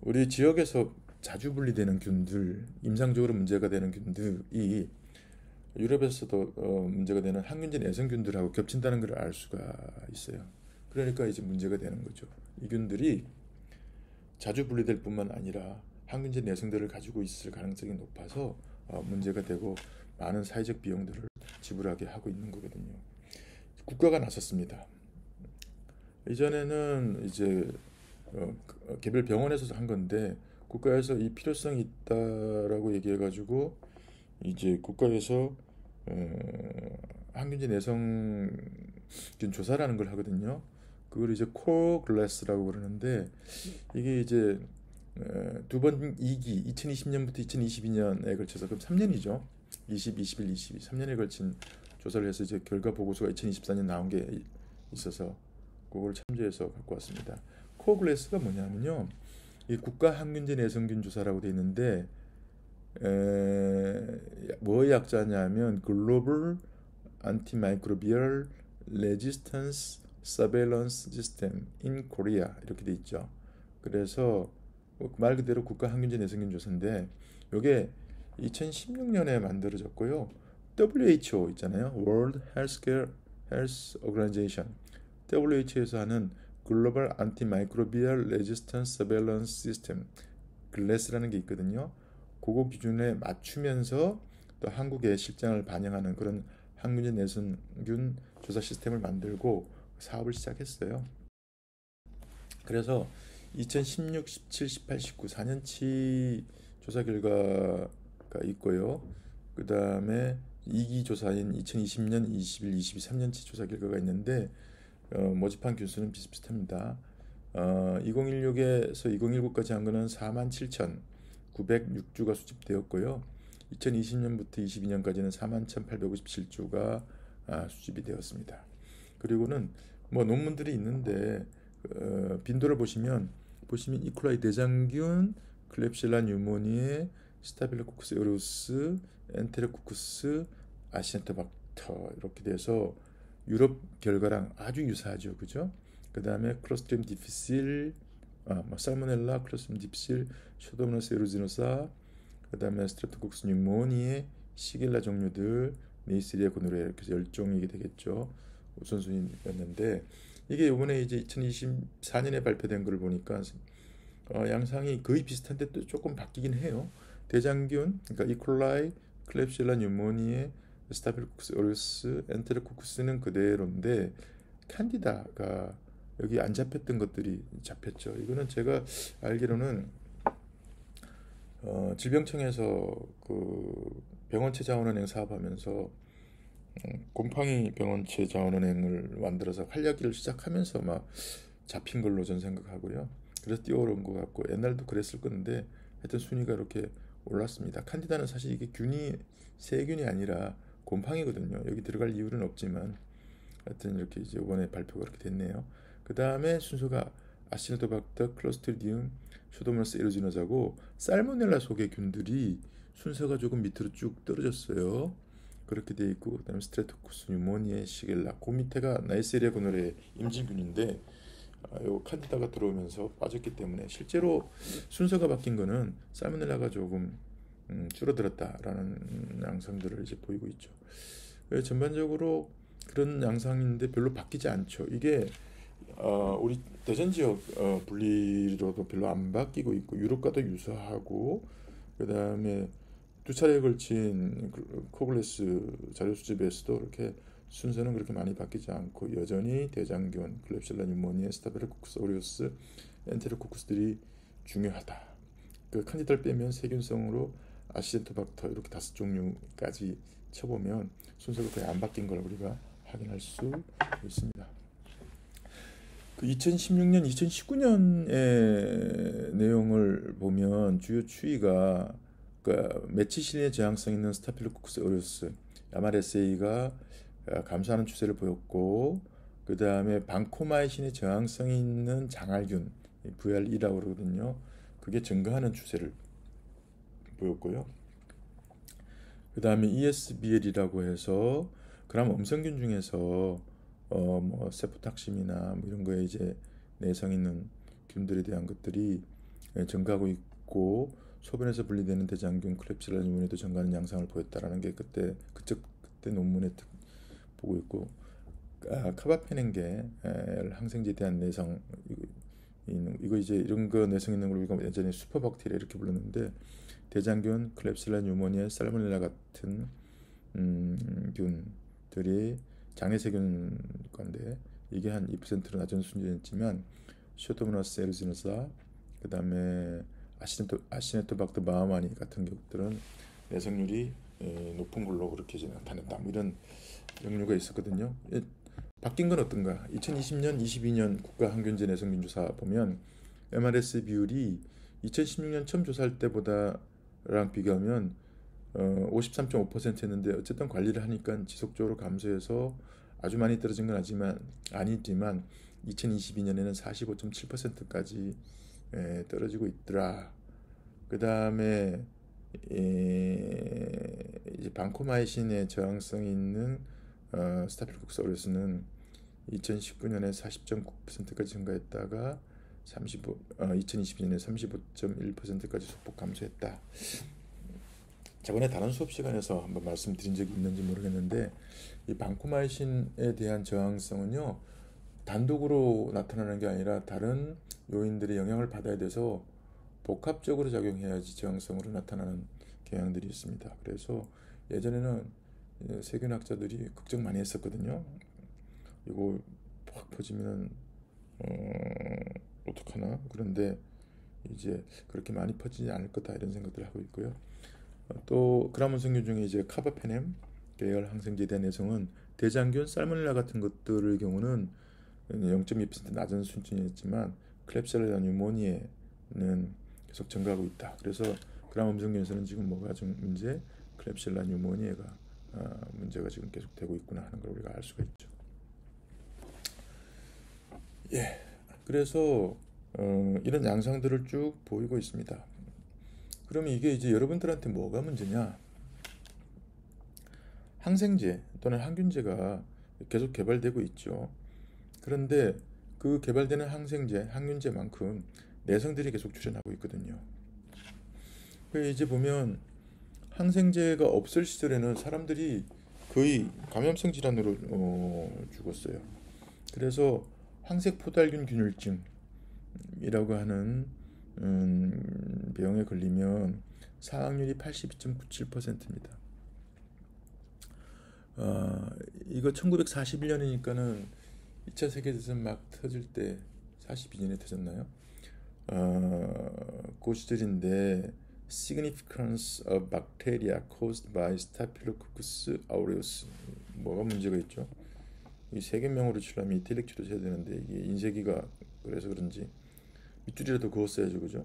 우리 지역에서 자주 분리되는 균들, 임상적으로 문제가 되는 균들이 유럽에서도 문제가 되는 항균제 내성균들하고 겹친다는 걸 알 수가 있어요. 그러니까 이제 문제가 되는 거죠. 이 균들이 자주 분리될 뿐만 아니라 항균제 내성들을 가지고 있을 가능성이 높아서 문제가 되고 많은 사회적 비용들을 지불하게 하고 있는 거거든요. 국가가 나섰습니다. 이전에는 이제 개별 병원에서 한 건데, 국가에서 이 필요성이 있다라고 얘기해가지고 이제 국가에서 항균제 내성균 조사라는 걸 하거든요. 그걸 이제 코글래스라고 그러는데, 이게 이제 두 번 2기 2020년부터 2022년에 걸쳐서, 그럼 3년이죠. 20, 21, 22 3년에 걸친 조사를 해서 이제 결과 보고서가 2024년 나온 게 있어서 그걸 참조해서 갖고 왔습니다. 코글래스가 뭐냐면요, 이 국가 항균제 내성균 조사라고 돼 있는데, 뭐의 약자냐면 글로벌 안티마이크로비얼 레지스턴스 서베일런스 시스템 인 코리아 이렇게 돼 있죠. 그래서 말 그대로 국가 항균제 내성균 조사인데, 이게 2016년에 만들어졌고요. WHO 있잖아요. World Health Organization. WHO에서 하는 글로벌 안티마이크로비얼 레지스턴스 서베일런스 시스템 글래스라는 게 있거든요. 그거 기준에 맞추면서 또 한국의 실정을 반영하는 그런 항균제 내성균 조사 시스템을 만들고 사업을 시작했어요. 그래서 2016, 17, 18, 19 4년치 조사 결과가 있고요. 그 다음에 2기 조사인 2020년, 21, 22, 3년치 조사 결과가 있는데, 모집한 균수는 비슷비슷합니다. 2016에서 2019까지 한 거는 47,906주가 수집되었고요. 2020년부터 22년까지는 41,857주가 수집이 되었습니다. 그리고는 뭐 논문들이 있는데, 빈도를 보시면 이콜라이 대장균, 클렙실라 뉴모니에, 스타필로코커스 오레우스, 엔테로코커스 아시엔토박터 이렇게 돼서 유럽 결과랑 아주 유사하죠, 그죠? 그 다음에 클로스트리움 디피실, 살모넬라, 클로스트리움 디피실, 슈도모나스 에루지노사, 그 다음에 스트레프토코커스 뉴모니에, 시길라 종류들, 네이시리아 고노레아 이렇게 해서 10종이 되겠죠. 우선순위였는데, 이게 이번에 이제 2024년에 발표된 걸 보니까 양상이 거의 비슷한데 또 조금 바뀌긴 해요. 대장균, 그러니까 이콜라이, 클렙실라 뉴모니에, 스타필로코커스 오레우스, 엔테로코커스는 그대로인데, 캔디다가 여기 안 잡혔던 것들이 잡혔죠. 이거는 제가 알기로는 질병청에서 그 병원체 자원은행 사업하면서 곰팡이 병원체 자원은행을 만들어서 활약을 시작하면서 막 잡힌 걸로 전 생각하고요. 그래서 뛰어오른 것 같고, 옛날도 그랬을 건데 하여튼 순위가 이렇게 올랐습니다. 칸디다는 사실 이게 세균이 아니라 곰팡이거든요. 여기 들어갈 이유는 없지만 하여튼 이렇게 이제 이번에 발표가 그렇게 됐네요. 그 다음에 순서가 아시노토박터, 클로스트리디움, 슈도모나스 에루지노사고, 살모넬라 속의 균들이 순서가 조금 밑으로 쭉 떨어졌어요. 그렇게 돼 있고, 그다음에 스트레토코스 뉴모니에, 시겔라, 그 밑에가 나이세리아 고노레 임진균인데, 요 칸디다가 들어오면서 빠졌기 때문에 실제로 순서가 바뀐 거는 살모넬라가 조금 줄어들었다라는 양상들을 이제 보이고 있죠. 전반적으로 그런 양상인데 별로 바뀌지 않죠. 이게 우리 대전 지역 분리로도 별로 안 바뀌고 있고, 유럽과도 유사하고, 그 다음에 두 차례에 걸친 코글래스 자료 수집에서도 이렇게 순서는 그렇게 많이 바뀌지 않고 여전히 대장균, 클렙실라 뉴모니아, 스타필로코커스 오레우스, 엔테로코커스들이 중요하다. 그 칸디다를 빼면 세균성으로 아시덴토박터 이렇게 5종류까지 쳐보면 순서가 거의 안 바뀐 걸 우리가 확인할 수 있습니다. 그 2016년, 2019년의 내용을 보면 주요 추이가 메치실린의 저항성 있는 스타필로코커스 어리우스 MRSA가 감소하는 추세를 보였고, 그 다음에 방코마이신의 저항성이 있는 장알균 VRE라고 그러거든요. 그게 증가하는 추세를 보였고요. 그 다음에 ESBL이라고 해서 그럼 음성균 중에서 뭐 세포탁심이나 뭐 이런 거에 이제 내성 있는 균들에 대한 것들이 증가하고 있고, 소변에서 분리되는 대장균 클렙시라 뉴몬에도 증가하는 양상을 보였다라는 게 그때 논문에 보고 있고, 카바페넨계 항생제에 대한 내성 이거 이제 이런 거 내성 있는 걸 우리가 예전에 슈퍼박테리아 이렇게 불렀는데, 대장균, 클렙실라 뉴모니아, 살모넬라 같은 균들이 장내세균 건데 이게 한 2%로 낮은 수준이었지만, 쇼도모나스 에르지노사, 그 다음에 아시네토박터 마하마니 같은 것들은 내성률이 높은 걸로 그렇게 나타냈다. 뭐 이런 연구가 있었거든요. 바뀐 건 어떤가? 2020년, 22년 국가 항균제 내성균 조사 보면 MRS 비율이 2016년 처음 조사할 때보다랑 비교하면 53.5%였는데, 어쨌든 관리를 하니까 지속적으로 감소해서 아주 많이 떨어진 건 아니지만 2022년에는 45.7%까지 떨어지고 있더라. 그 다음에 이제 방코마이신의 저항성이 있는 스타필로코커스 어리우스는 2019년에 40.9%까지 증가했다가 2022년에 35.1%까지 소폭 감소했다. 저번에 다른 수업 시간에서 한번 말씀드린 적이 있는지 모르겠는데, 이 방코마이신에 대한 저항성은요, 단독으로 나타나는 게 아니라 다른 요인들의 영향을 받아야 돼서 복합적으로 작용해야지 저항성으로 나타나는 경향들이 있습니다. 그래서 예전에는 세균학자들이 걱정 많이 했었거든요. 이거 확 퍼지면 어떡하나? 그런데 이제 그렇게 많이 퍼지지 않을 거다 이런 생각들을 하고 있고요. 또 그라몬성균 중에 이제 카바페넴 계열 항생제에 대한 내성은 대장균, 살모넬라 같은 것들의 경우는 0.2% 낮은 수준이었지만, 클렙시라 뉴모니아는 계속 증가하고 있다. 그래서 그라몬성균에서는 지금 뭐가 좀 클렙시라 뉴모니아가 문제가 지금 계속되고 있구나 하는 걸 우리가 알 수가 있죠. 예, 그래서 이런 양상들을 쭉 보이고 있습니다. 그러면 이게 이제 여러분들한테 뭐가 문제냐? 항생제 또는 항균제가 계속 개발되고 있죠. 그런데 그 개발되는 항생제, 항균제만큼 내성들이 계속 출현하고 있거든요. 이제 보면 항생제가 없을 시절에는 사람들이 거의 감염성 질환으로 죽었어요. 그래서 황색포달균 균열증이라고 하는 병에 걸리면 사망률이 82.97%입니다. 이거 1941년이니까는 2차 세계대전 막 터질 때 42년에 터졌나요? 그 시절인데 Significance of Bacteria Caused by Staphylococcus aureus, 뭐가 문제가 있죠? 이 세계명으로 치려면 이탈릭주로 써야 되는데 이게 인쇄기가 그래서 그런지 밑줄이라도 그었어야죠, 그죠?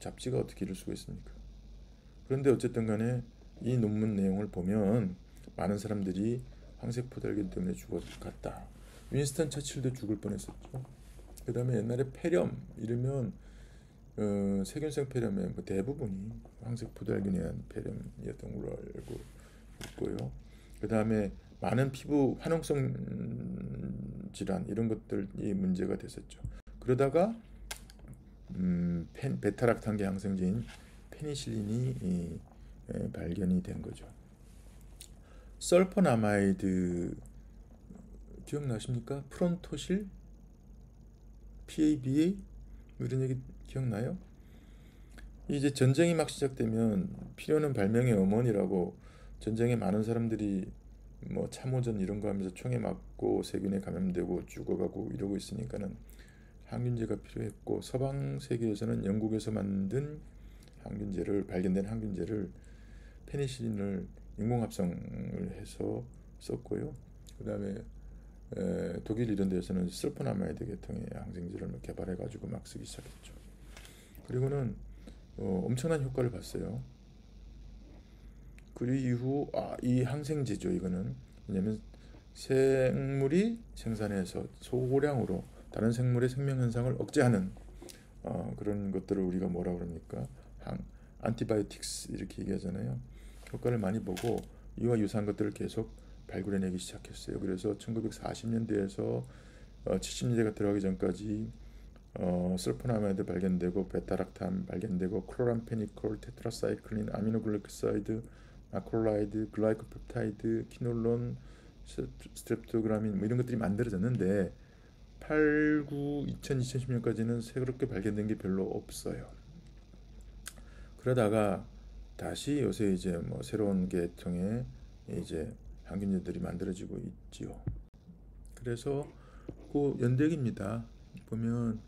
잡지가 어떻게 이럴 수가 있습니까? 그런데 어쨌든 간에 이 논문 내용을 보면 많은 사람들이 황색포달균 때문에 죽었다. 윈스턴 처칠도 죽을 뻔했었죠. 그 다음에 옛날에 폐렴 이러면 세균성 폐렴의 뭐 대부분이 황색포달균에 의한 폐렴이었던 걸로 알고 있고요. 그 다음에 많은 피부 화농성 질환 이런 것들이 문제가 됐었죠. 그러다가 베타락탄계 항생제인 페니실린이 발견이 된 거죠. 설포나마이드 기억나십니까? 프론토실, PABA 이런 얘기 기억나요? 이제 전쟁이 막 시작되면 필요는 발명의 어머니라고 전쟁에 많은 사람들이 뭐 참호전 이런 거 하면서 총에 맞고 세균에 감염되고 죽어가고 이러고 있으니까는 항균제가 필요했고, 서방 세계에서는 영국에서 만든 항균제를 발견된 항균제를 페니실린을 인공합성을 해서 썼고요. 그다음에 독일 이런 데에서는 설포나마이드 계통의 항생제를 개발해가지고 막 쓰기 시작했죠. 그리고는 엄청난 효과를 봤어요. 그 이후 이 항생제죠. 이거는 왜냐하면 생물이 생산해서 소고량으로 다른 생물의 생명 현상을 억제하는 그런 것들을 우리가 뭐라 그럽니까? 안티바이오틱스 이렇게 얘기하잖아요. 효과를 많이 보고 이와 유사한 것들을 계속 발굴해내기 시작했어요. 그래서 1940년대에서 70년대가 들어가기 전까지 설포나마이드 발견되고 베타락탐 발견되고 클로람페니콜, 테트라사이클린, 아미노글리코사이드, 마크롤라이드, 글라이코펩타이드, 키놀론, 스트랩토그라민 뭐 이런 것들이 만들어졌는데 8, 9, 2000, 2010년까지는 새롭게 발견된 게 별로 없어요. 그러다가 다시 요새 이제 뭐 새로운 계통의 이제 항균제들이 만들어지고 있지요. 그래서 그 연대기입니다. 보면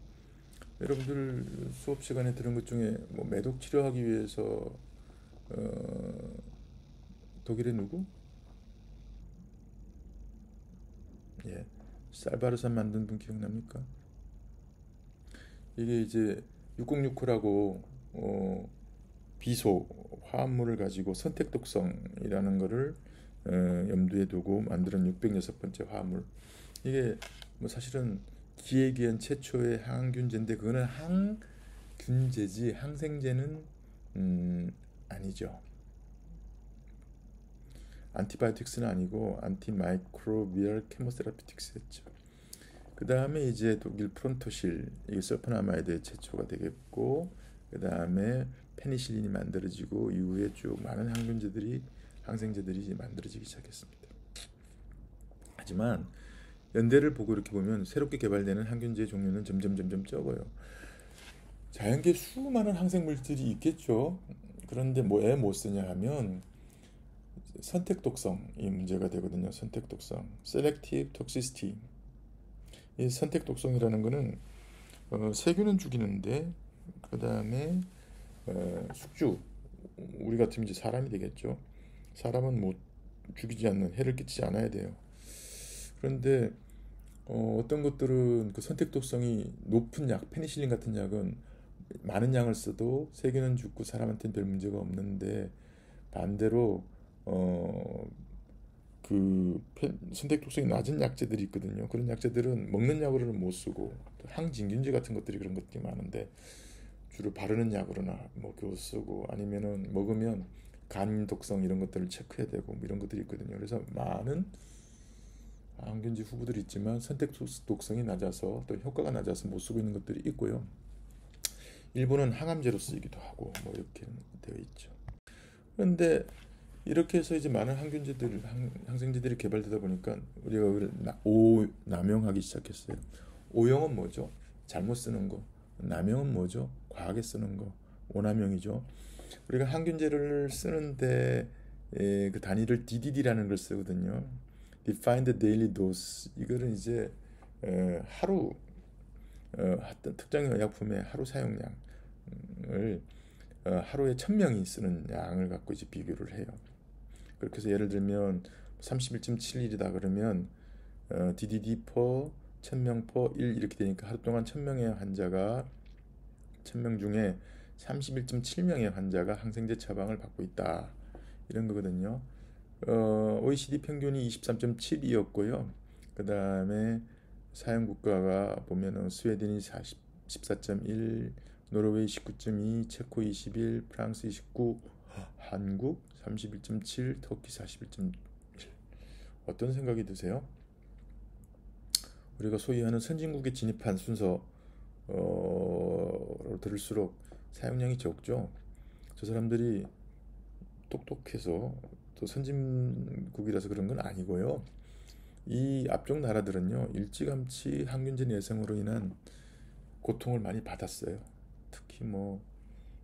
여러분들 수업 시간에 들은 것 중에 뭐 매독 치료하기 위해서 독일의 누구? 살바르산 만든 분 기억납니까? 이게 이제 6069라고 비소 화합물을 가지고 선택 독성이라는 거를 염두에 두고 만드는 606번째 화합물. 이게 뭐 사실은 기에 최초의 항균제인데 그거는 항균제지 항생제는 아니죠. 안티바이오틱스는 아니고 안티마이크로비얼 케모세라피틱스였죠. 그 다음에 이제 독일 프론토실 이게 설포나마이드의 최초가 되겠고 그 다음에 페니실린이 만들어지고 이후에 쭉 많은 항생제들이 만들어지기 시작했습니다. 하지만 연대를 보고 이렇게 보면 새롭게 개발되는 항균제의 종류는 점점 적어요. 자연계에 수많은 항생물질이 있겠죠. 그런데 왜 못 쓰냐 하면 선택 독성이 문제가 되거든요. 선택 독성, selective toxicity. 이 선택 독성이라는 거는 세균은 죽이는데 그 다음에 숙주, 우리 같으면 이제 사람이 되겠죠. 사람은 못 죽이지 않는 해를 끼치지 않아야 돼요. 그런데 어떤 것들은 그 선택 독성이 높은 약, 페니실린 같은 약은 많은 양을 써도 세균은 죽고 사람한테는 별 문제가 없는데 반대로 그 선택 독성이 낮은 약제들이 있거든요. 그런 약제들은 먹는 약으로는 못 쓰고 항진균제 같은 것들이 그런 것들이 많은데 주로 바르는 약으로나 뭐 그거 쓰고 아니면은 먹으면 간 독성 이런 것들을 체크해야 되고 뭐 이런 것들이 있거든요. 그래서 많은 항균제 후보들이 있지만 선택 독성이 낮아서 또 효과가 낮아서 못 쓰고 있는 것들이 있고요. 일부는 항암제로 쓰이기도 하고 뭐 이렇게 되어 있죠. 그런데 이렇게 해서 이제 많은 항생제들이 개발되다 보니까 우리가 남용하기 시작했어요. 오용은 뭐죠? 잘못 쓰는 거. 남용은 뭐죠? 과하게 쓰는 거. 오남용이죠. 우리가 항균제를 쓰는데 그 단위를 DDD라는 걸 쓰거든요. Defined Daily Dose. 이거는 이제 하루 어떤 특정 의약품의 하루 사용량을 하루에 1000명이 쓰는 양을 갖고 이제 비교를 해요. 그렇게 해서 예를 들면 31.71이다 그러면 DDD per 1000명 per 1 이렇게 되니까 하루 동안 1000명의 환자가 1000명 중에 31.7명의 환자가 항생제 처방을 받고 있다. 이런 거거든요. OECD 평균이 23.7이었고요. 그 다음에 사용 국가가 보면은 스웨덴이 14.1, 노르웨이 19.2, 체코 21, 프랑스 29, 한국 31.7, 터키 41.1. 어떤 생각이 드세요? 우리가 소위 하는 선진국에 진입한 순서로 들을수록 사용량이 적죠. 저 사람들이 똑똑해서 또 선진국이라서 그런 건 아니고요. 이 앞쪽 나라들은요 일찌감치 항균제 내성으로 인한 고통을 많이 받았어요. 특히 뭐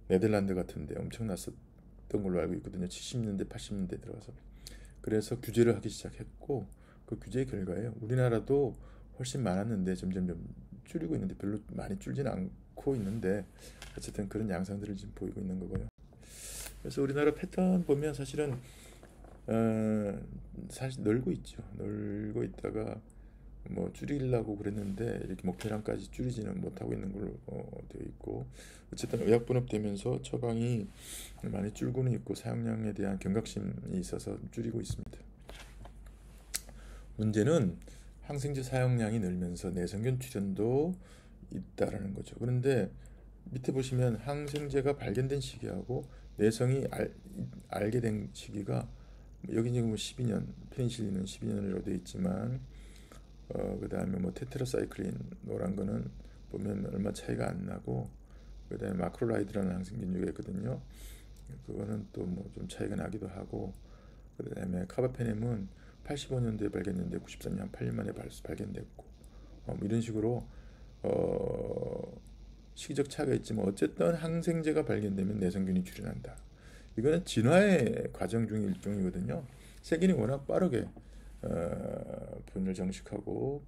네덜란드 같은데 엄청났었던 걸로 알고 있거든요. 70년대 80년대 들어가서. 그래서 규제를 하기 시작했고 그 규제의 결과예요. 우리나라도 훨씬 많았는데 점점 줄이고 있는데 별로 많이 줄지는 않고 있는데 어쨌든 그런 양상들을 지금 보이고 있는 거고요. 그래서 우리나라 패턴 보면 사실은 사실 늘고 있죠. 늘고 있다가 뭐 줄이려고 그랬는데 이렇게 목표량까지 줄이지는 못하고 있는 걸로 되어 있고, 어쨌든 의약 분업되면서 처방이 많이 줄고는 있고 사용량에 대한 경각심이 있어서 줄이고 있습니다. 문제는 항생제 사용량이 늘면서 내성균 출현도 있다라는 거죠. 그런데 밑에 보시면 항생제가 발견된 시기하고 내성이 알게 된 시기가, 여기 지금 12년, 페니실린은 12년으로 되어 있지만 그 다음에 뭐 테트라사이클린 노란 거는 보면 얼마 차이가 안 나고, 그 다음에 마크로라이드라는 항생균류가 있거든요. 그거는 또 뭐 좀 차이가 나기도 하고, 그 다음에 카바페넴은 85년도에 발견했는데 93년 한 8년 만에 발견됐고, 뭐 이런 식으로 시기적 차이가 있지만 어쨌든 항생제가 발견되면 내성균이 출현한다. 이거는 진화의 과정 중의 일종이거든요. 세균이 워낙 빠르게 분을 정식하고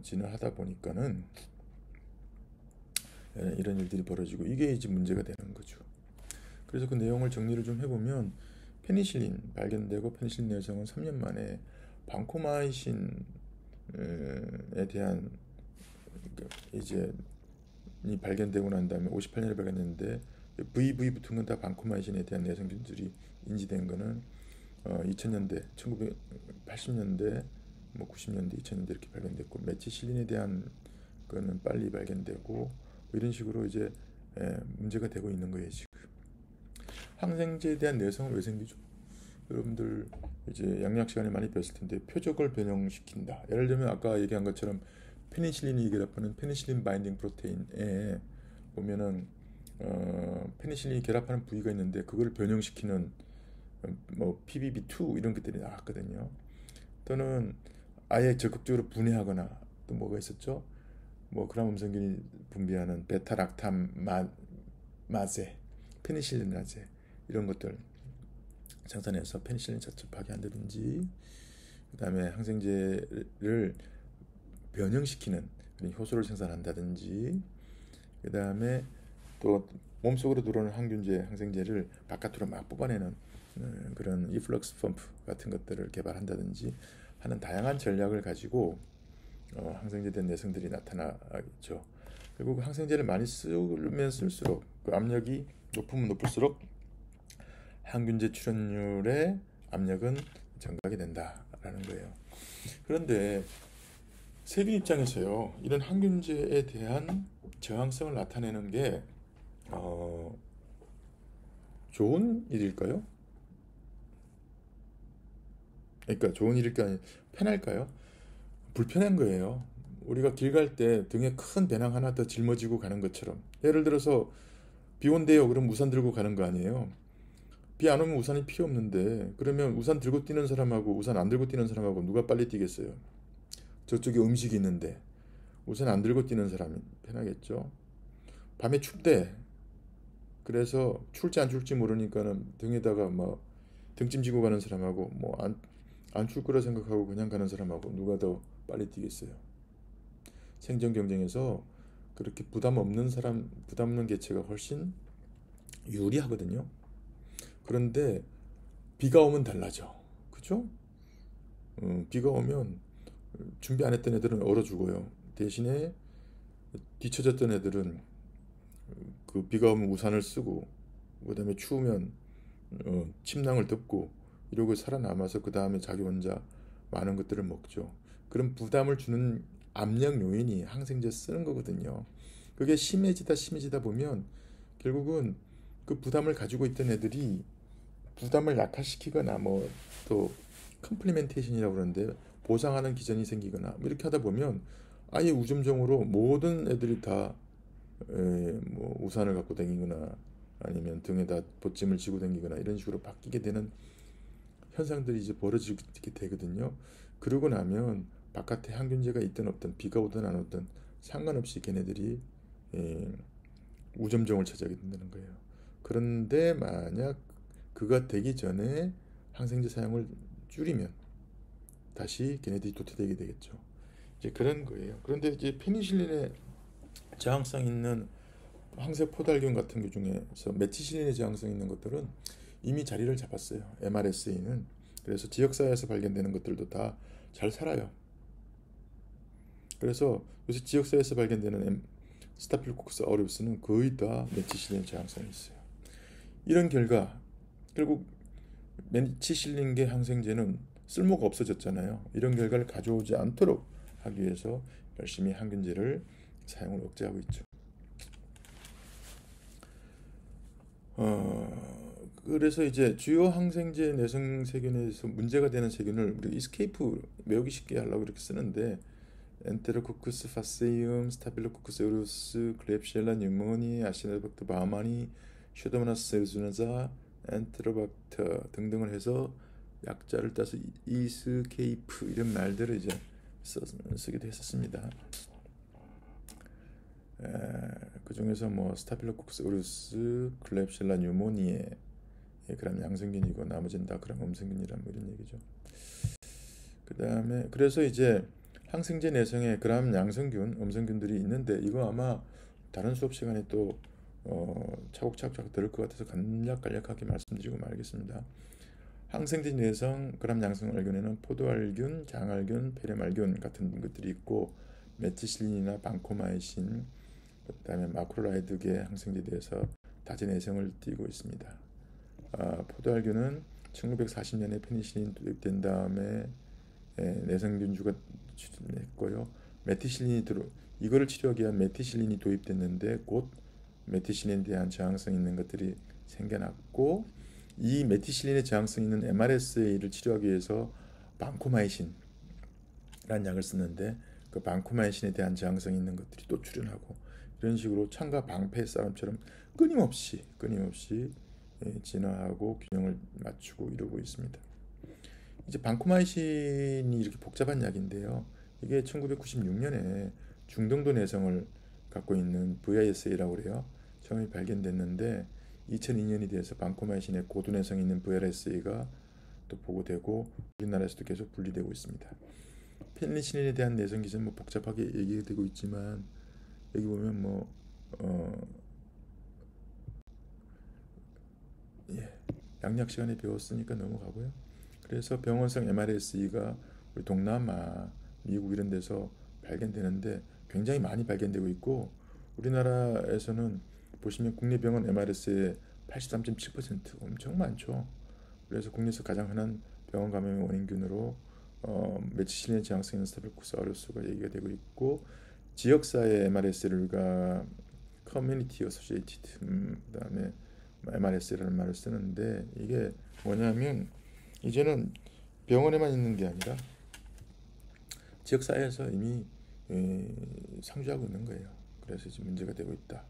진화하다 보니까는 이런 일들이 벌어지고, 이게 이제 문제가 되는 거죠. 그래서 그 내용을 정리를 좀 해보면, 페니실린 발견되고 페니실린 내성은 3년 만에 방코마이신에 대한 이제 이 발견되고 난 다음에 58년에 발견했는데, VV 붙은 건 다 방코마이신에 대한 내성균들이 인지된 거는 2000년대, 1980년대, 뭐 90년대, 2000년대 이렇게 발견됐고, 메티실린에 대한 거는 빨리 발견되고, 뭐 이런 식으로 이제 문제가 되고 있는 거예요 지금. 항생제에 대한 내성은 왜 생기죠? 여러분들 이제 양약 시간에 많이 배웠을 텐데, 표적을 변형시킨다. 예를 들면 아까 얘기한 것처럼 페니실린이 결합하는 페니실린 바인딩 프로테인에 보면은 페니실린이 결합하는 부위가 있는데 그걸 변형시키는 뭐 PBB2 이런 것들이 나왔거든요. 또는 아예 적극적으로 분해하거나, 또 뭐가 있었죠? 뭐 그람음성균이 분비하는 베타락탐마제, 페니실린라제 이런 것들 생산해서 페니실린 자체 파괴한다든지, 그 다음에 항생제를 변형시키는 그런 효소를 생산한다든지, 그 다음에 또 몸속으로 들어오는 항생제를 바깥으로 막 뽑아내는 그런 이플럭스 펌프 같은 것들을 개발한다든지 하는 다양한 전략을 가지고 항생제에 대한 내성들이 나타나겠죠. 결국 항생제를 많이 쓰면 쓸수록 그 압력이 높으면 높을수록 항균제 출현율의 압력은 증가하게 된다라는 거예요. 그런데 세균 입장에서요, 이런 항균제에 대한 저항성을 나타내는 게 좋은 일일까요? 그러니까 좋은 일일까 아니 편할까요? 불편한 거예요. 우리가 길 갈 때 등에 큰 배낭 하나 더 짊어지고 가는 것처럼, 예를 들어서 비 온대요. 그럼 우산 들고 가는 거 아니에요? 비 안 오면 우산이 필요 없는데, 그러면 우산 들고 뛰는 사람하고 우산 안 들고 뛰는 사람하고 누가 빨리 뛰겠어요? 저쪽에 음식이 있는데 우산 안 들고 뛰는 사람이 편하겠죠. 밤에 춥대. 그래서 추울지 안 추울지 모르니까는 등에다가 뭐 등짐 지고 가는 사람하고 뭐 안 추울 거라 생각하고 그냥 가는 사람하고 누가 더 빨리 뛰겠어요? 생존 경쟁에서 그렇게 부담 없는 사람, 부담 없는 개체가 훨씬 유리하거든요. 그런데 비가 오면 달라져. 그죠? 비가 오면 준비 안 했던 애들은 얼어 죽어요. 대신에 뒤처졌던 애들은 그 비가 오면 우산을 쓰고, 그다음에 추우면 침낭을 덮고 이러고 살아남아서 그 다음에 자기 혼자 많은 것들을 먹죠. 그런 부담을 주는 압력 요인이 항생제 쓰는 거거든요. 그게 심해지다 보면 결국은 그 부담을 가지고 있던 애들이 부담을 약화시키거나, 뭐 또 컴플리멘테이션이라고 그러는데 보상하는 기전이 생기거나 뭐 이렇게 하다 보면 아예 우점종으로 모든 애들이 다 뭐 우산을 갖고 다니거나 아니면 등에다 보찜을 지고 다니거나 이런 식으로 바뀌게 되는 현상들이 이제 벌어지게 되거든요. 그러고 나면 바깥에 항균제가 있든 없든 비가 오든 안 오든 상관없이 걔네들이 우점종을 차지하게 된다는 거예요. 그런데 만약 그가 되기 전에 항생제 사용을 줄이면 다시 걔네들이 도태되게 되겠죠. 이제 그런 거예요. 그런데 이제 페니실린의 저항성 있는 항생 포달균 같은 것 중에서 메티실린의 저항성 있는 것들은 이미 자리를 잡았어요. MRSA는. 그래서 지역사회에서 발견되는 것들도 다 잘 살아요. 그래서 요새 지역사회에서 발견되는 스타필로코커스 어리우스는 거의 다 메티실린 저항성이 있어요. 이런 결과 결국 메티실린계 항생제는 쓸모가 없어졌잖아요. 이런 결과를 가져오지 않도록 하기 위해서 열심히 항균제를 사용을 억제하고 있죠. 그래서 이제 주요 항생제 내성 세균에서 문제가 되는 세균을 우리 이스케이프 외우기 쉽게 하려고 이렇게 쓰는데 엔테로코쿠스 파세이움, 스타필로코쿠스 오리우스, 클렙시엘라 뉴모니, 아시노박터 바마니, 슈도모나스 세우즈나자, 엔테로박터 등등을 해서 약자를 따서 이스케이프 이런 말들을 이제 쓰기도 했었습니다. 그 중에서 뭐 스타필로코쿠스 오리우스, 클렙시엘라 뉴모니에 그럼 양성균이고 나머지는 다 그럼 음성균이란 뭐 이런 얘기죠. 그 다음에 그래서 이제 항생제 내성에 그람 양성균, 음성균들이 있는데 이거 아마 다른 수업 시간에 또 차곡차곡 들을 것 같아서 간략하게 말씀드리고 말겠습니다. 항생제 내성 그람 양성 알균에는 포도알균, 장알균, 페렴알균 같은 것들이 있고 메티실린이나 방코마이신, 그 다음에 마크로라이드계 항생제에 대해서 다제 내성을 띠고 있습니다. 포도알균은 1940년에 페니실린 도입된 다음에 내성균주가 추진했고요. 메티실린이 이거를 치료하기 위한 메티실린이 도입됐는데 곧 메티실린에 대한 저항성 있는 것들이 생겨났고 이 메티실린에 저항성 있는 MRSA를 치료하기 위해서 방코마이신이라는 약을 쓰는데 그 방코마이신에 대한 저항성 있는 것들이 또 출현하고 이런 식으로 창과 방패 싸움처럼 끊임없이 진화하고 균형을 맞추고 이러고 있습니다. 이제 방코마이신이 이렇게 복잡한 약인데요. 이게 1996년에 중등도 내성을 갖고 있는 VISA라고 그래요. 처음에 발견됐는데 2002년이 돼서 방코마이신의 고도 내성이 있는 VISA가 또 보고되고 우리나라에서도 계속 분리되고 있습니다. 페니실린에 대한 내성 기전은 뭐 복잡하게 얘기되고 있지만 여기 보면 뭐 양약 시간에 배웠으니까 넘어가고요. 그래서 병원성 MRSA가 우리 동남아, 미국 이런 데서 발견되는데 굉장히 많이 발견되고 있고 우리나라에서는 보시면 국내 병원 MRSA의 83.7% 엄청 많죠. 그래서 국내에서 가장 흔한 병원 감염의 원인균으로 메치실린 저항성 있는 스타필로코커스 어리우스가 얘기가 되고 있고 지역사회 MRSA를 우리가 커뮤니티 어소시에이티드 그다음에 MRSA라는 말을 쓰는데 이게 뭐냐면 이제는 병원에만 있는 게 아니라 지역사회에서 이미 상주하고 있는 거예요. 그래서 지금 문제가 되고 있다.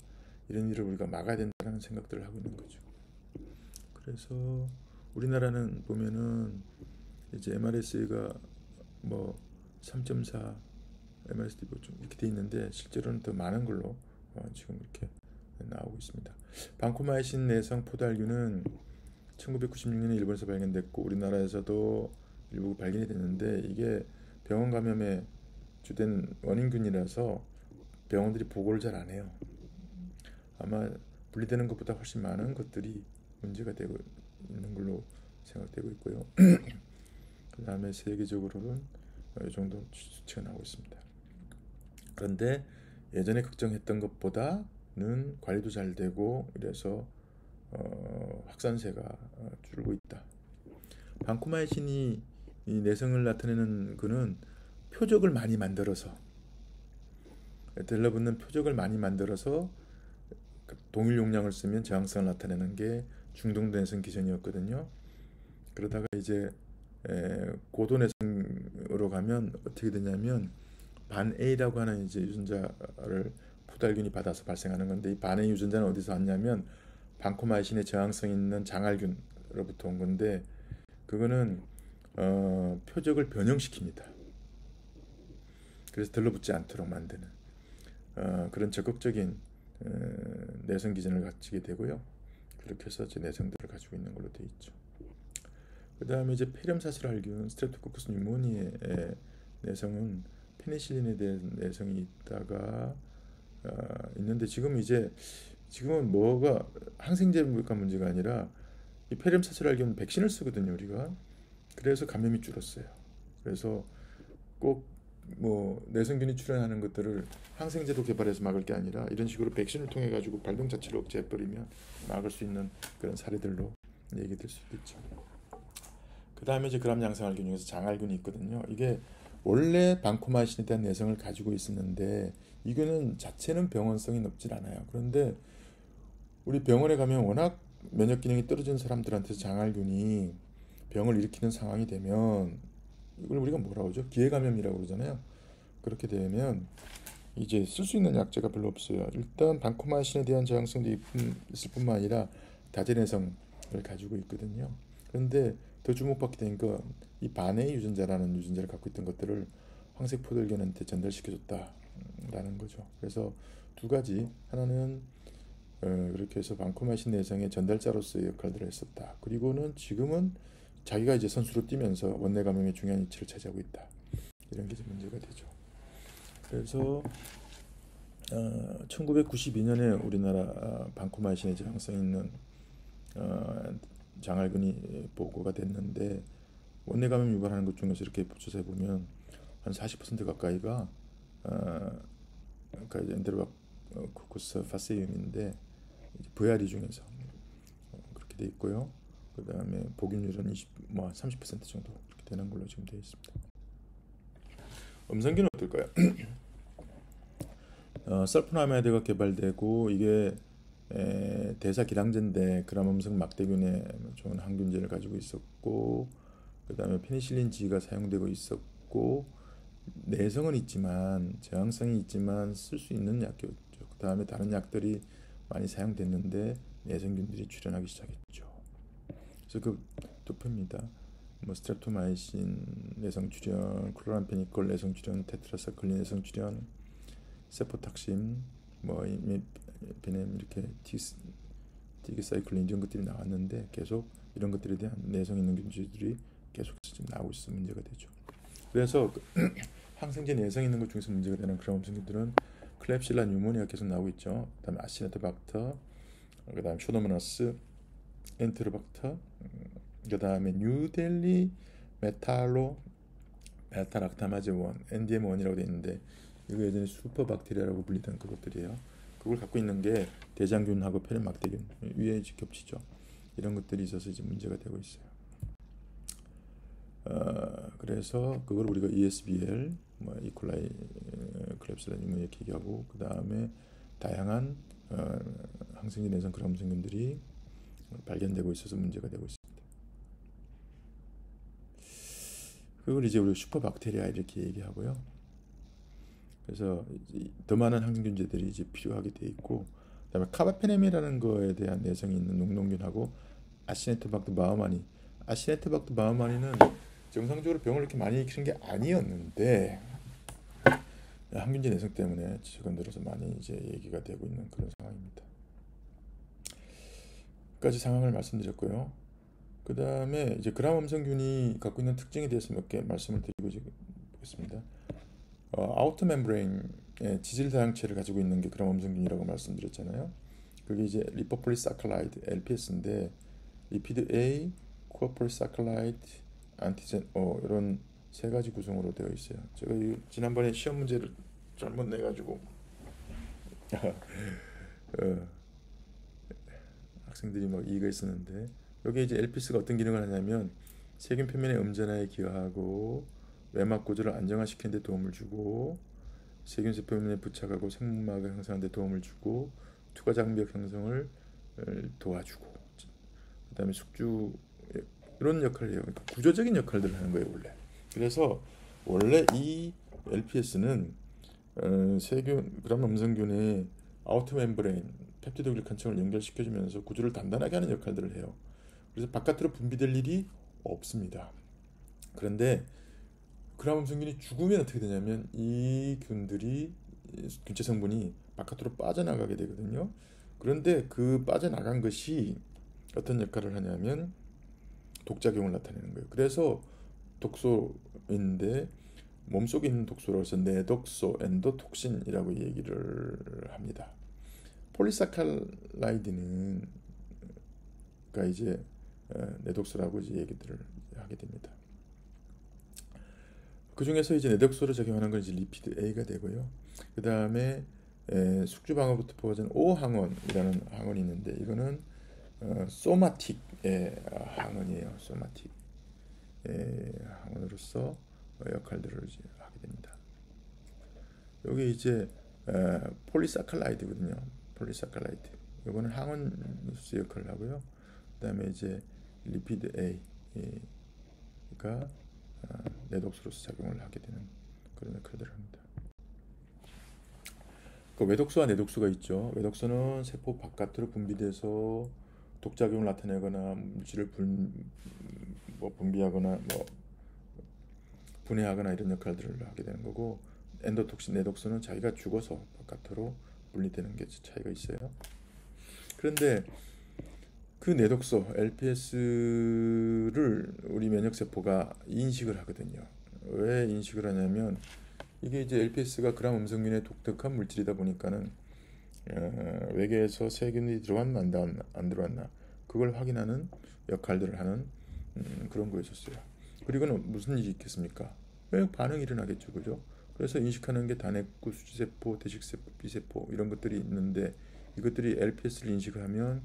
이런 일을 우리가 막아야 된다는 생각들을 하고 있는 거죠. 그래서 우리나라는 보면은 이제 MRSA가 뭐 3.4 MRSA 좀 이렇게 돼 있는데 실제로는 더 많은 걸로 지금 이렇게 나오고 있습니다. 방코마이신 내성 포도알균은 1996년에 일본에서 발견됐고 우리나라에서도 일부 발견이 됐는데 이게 병원 감염의 주된 원인균이라서 병원들이 보고를 잘 안 해요. 아마 분리되는 것보다 훨씬 많은 것들이 문제가 되고 있는 걸로 생각되고 있고요. 그 다음에 세계적으로는 이 정도 수치가 나오고 있습니다. 그런데 예전에 걱정했던 것보다는 관리도 잘 되고 이래서 확산세가 줄고 있다. 방코마이신이 이 내성을 나타내는 그는 표적을 많이 만들어서 들러붙는 표적을 많이 만들어서 동일 용량을 쓰면 저항성을 나타내는 게 중등도 내성 기전이었거든요. 그러다가 이제 고도 내성으로 가면 어떻게 되냐면 반 A라고 하는 이제 유전자를 포달균이 받아서 발생하는 건데 이 반 A 유전자는 어디서 왔냐면 방코마이신의 저항성 있는 장알균으로부터 온 건데 그거는 표적을 변형시킵니다. 그래서 들러붙지 않도록 만드는 그런 적극적인 내성 기전을 갖추게 되고요. 그렇게 해서 제 내성들을 가지고 있는 걸로 되어 있죠. 그 다음에 이제 폐렴사슬알균, 스트랩토코커스 뉴모니의 내성은 페니실린에 대한 내성이 있다가 있는데 지금은 뭐가 항생제가 문제가 아니라 이 폐렴사슬 앓기는 백신을 쓰거든요, 우리가. 그래서 감염이 줄었어요. 그래서 꼭 뭐 내성균이 출현하는 것들을 항생제도 개발해서 막을 게 아니라 이런 식으로 백신을 통해 가지고 발병 자체를 억제해버리면 막을 수 있는 그런 사례들로 얘기될 수도 있죠. 그 다음에 이제 그람 양성알균 중에서 장알균이 있거든요. 이게 원래 방코마신에 대한 내성을 가지고 있었는데 이거는 자체는 병원성이 높질 않아요. 그런데 우리 병원에 가면 워낙 면역 기능이 떨어진 사람들한테 장알균이 병을 일으키는 상황이 되면 이걸 우리가 뭐라고 하죠? 기회감염이라고 그러잖아요. 그렇게 되면 이제 쓸 수 있는 약제가 별로 없어요. 일단 방코마신에 대한 저항성도 있을 뿐만 아니라 다제내성을 가지고 있거든요. 그런데 더 주목받게 된 건 이 반해 유전자라는 유전자를 갖고 있던 것들을 황색포들견한테 전달시켜줬다라는 거죠. 그래서 두 가지, 하나는 그렇게 해서 방코마신 내성의 전달자로서의 역할들을 했었다. 그리고는 지금은 자기가 이제 선수로 뛰면서 원내 감염의 중요한 위치를 차지하고 있다. 이런 게 이제 문제가 되죠. 그래서 1992년에 우리나라 방코마신에 저항성 있는 장알균이 보고가 됐는데 원내 감염 유발하는 것 중에서 이렇게 조사해 보면 한 40% 가까이가 그러니까 엔테로코커스 파세이움인데 VRE 중에서 그렇게 돼 있고요. 그 다음에 복균율은 30% 정도 그렇게 되는 걸로 지금 되어 있습니다. 음성균은 어떨까요? 설포나마이드가 개발되고 이게 대사 기량제인데 그람 음성 막대균에 좋은 항균제를 가지고 있었고 그 다음에 페니실린 G가 사용되고 있었고 내성은 있지만 저항성이 있지만 쓸 수 있는 약이었죠. 그 다음에 다른 약들이 많이 사용됐는데 내성균들이 출현하기 시작했죠. 그래서 그 도표입니다. 뭐 스트랩토마이신 내성 출현, 클로람페니콜 내성 출현, 테트라사클린 내성 출현, 세포탁신, 뭐 베넴 이렇게 티기사이클린 이런 것들이 나왔는데 계속 이런 것들에 대한 내성 있는 균들이 계속 지금 나오고 있어서 문제가 되죠. 그래서 항생제 내성 있는 것 중에서 문제가 되는 그런 음성균들은 클렙실라 뉴모니아가 계속 나오고 있죠. 그다음에 아시네토박터, 그다음에 쇼도모나스, 엔테로박터, 그다음에 뉴델리 메탈로 베타락타마제1, NDM1이라고 되어 있는데 이거 예전에 슈퍼박테리아라고 불리던 그것들이에요. 그걸 갖고 있는 게 대장균하고 폐렴막대균 위에 겹치죠. 이런 것들이 있어서 이제 문제가 되고 있어요. 그래서 그걸 우리가 ESBL, 뭐 이콜라이, 클렙실라 뉴모니아 이렇게 얘기하고 그 다음에 다양한 항생제 내성 그람 음성균들이 발견되고 있어서 문제가 되고 있습니다. 그걸 이제 우리 슈퍼박테리아 이렇게 얘기하고요. 그래서 더 많은 항균제들이 이제 필요하게 돼 있고, 그다음에 카바페넴이라는 거에 대한 내성이 있는 녹농균하고 아시네토박터 바우마니, 아시네토박터 바우마니는 정상적으로 병을 이렇게 많이 일으키는 게 아니었는데 항균제 내성 때문에 최근 들어서 많이 이제 얘기가 되고 있는 그런 상황입니다. 까지 상황을 말씀드렸고요. 그 다음에 이제 그람 음성균이 갖고 있는 특징에 대해서 몇 개 말씀을 드리고 보겠습니다. 아우터 멤브레인의 지질 다양체를 가지고 있는 게 그람 음성균이라고 말씀드렸잖아요. 그게 이제 리포폴리사카라이드 LPS인데 리피드 A, 코어폴리사카라이드, 안티젠 O 이런 세 가지 구성으로 되어 있어요. 제가 지난번에 시험 문제를 잘못 내가지고 학생들이 막 이의가 있었는데 여기 이제 LPS가 어떤 기능을 하냐면 세균 표면의 음전화에 기여하고 외막 구조를 안정화시키는 데 도움을 주고 세균세 표면에 부착하고 생물막을 형성하는 데 도움을 주고 투과 장벽 형성을 도와주고 그 다음에 숙주 이런 역할을 해요. 그러니까 구조적인 역할들을 하는 거예요 원래. 그래서 원래 이 LPS는 세균 그람 음성균의 아우터 멤브레인 펩티드 글리칸층을 연결시켜주면서 구조를 단단하게 하는 역할들을 해요. 그래서 바깥으로 분비될 일이 없습니다. 그런데 그람 음성균이 죽으면 어떻게 되냐면 이 균들이 균체 성분이 바깥으로 빠져나가게 되거든요. 그런데 그 빠져나간 것이 어떤 역할을 하냐면 독작용을 나타내는 거예요. 그래서 독소인데 몸속에 있는 독소로서 내독소, 엔도톡신이라고 얘기를 합니다. 폴리사카라이드는 가 이제 내독소라고 이제 얘기들을 하게 됩니다. 그 중에서 이제 내독소를 적용하는 건 이제 리피드 A가 되고요. 그 다음에 숙주방어부터 포화전 O항원이라는 항원이 있는데 이거는 소마틱의 항원이에요. 소마틱 항원으로서 역할들을 이제 하게 됩니다. 여기 이제 폴리사카라이드거든요. 폴리사카라이드. 이거는 항원수 역할을 하고요. 그다음에 이제 리피드 A가 내독소로서 작용을 하게 되는 그런 역할들을 합니다. 그 외독소와 내독소가 있죠. 외독소는 세포 바깥으로 분비돼서 독작용을 나타내거나 물질을 분비하거나 분해하거나 이런 역할들을 하게 되는 거고, 엔도톡신 내독소는 자기가 죽어서 바깥으로 분리되는 게 차이가 있어요. 그런데 그 내독소 LPS를 우리 면역세포가 인식을 하거든요. 왜 인식을 하냐면 이게 이제 LPS가 그람 음성균의 독특한 물질이다 보니까는 외계에서 세균이 들어왔나 안 들어왔나 그걸 확인하는 역할들을 하는 그런 거였었어요. 그리고는 무슨 일이 있겠습니까? 왜 반응이 일어나겠죠, 그죠? 그래서 인식하는 게 단핵구, 수지세포, 대식세포, B세포 이런 것들이 있는데 이것들이 LPS를 인식을 하면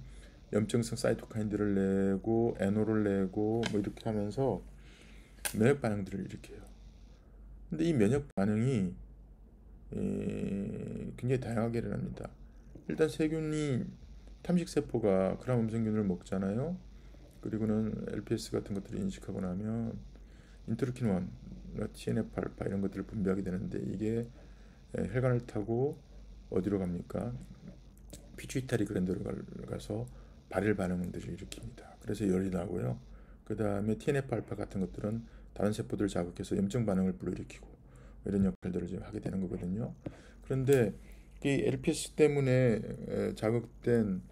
염증성 사이토카인들을 내고 NO를 내고 뭐 이렇게 하면서 면역 반응들을 일으켜요. 근데 이 면역 반응이 굉장히 다양하게 일어납니다. 일단 세균이 탐식세포가 그람 음성균을 먹잖아요. 그리고는 LPS 같은 것들을 인식하고 나면 인터루킨 1, TNF-알파 이런 것들을 분비하게 되는데 이게 혈관을 타고 어디로 갑니까? 피추이타리 그랜드로 가서 발열 반응들을 일으킵니다. 그래서 열이 나고요. 그 다음에 TNF-알파 같은 것들은 다른 세포들을 자극해서 염증 반응을 불러일으키고 이런 역할들을 하게 되는 거거든요. 그런데 이 LPS 때문에 자극된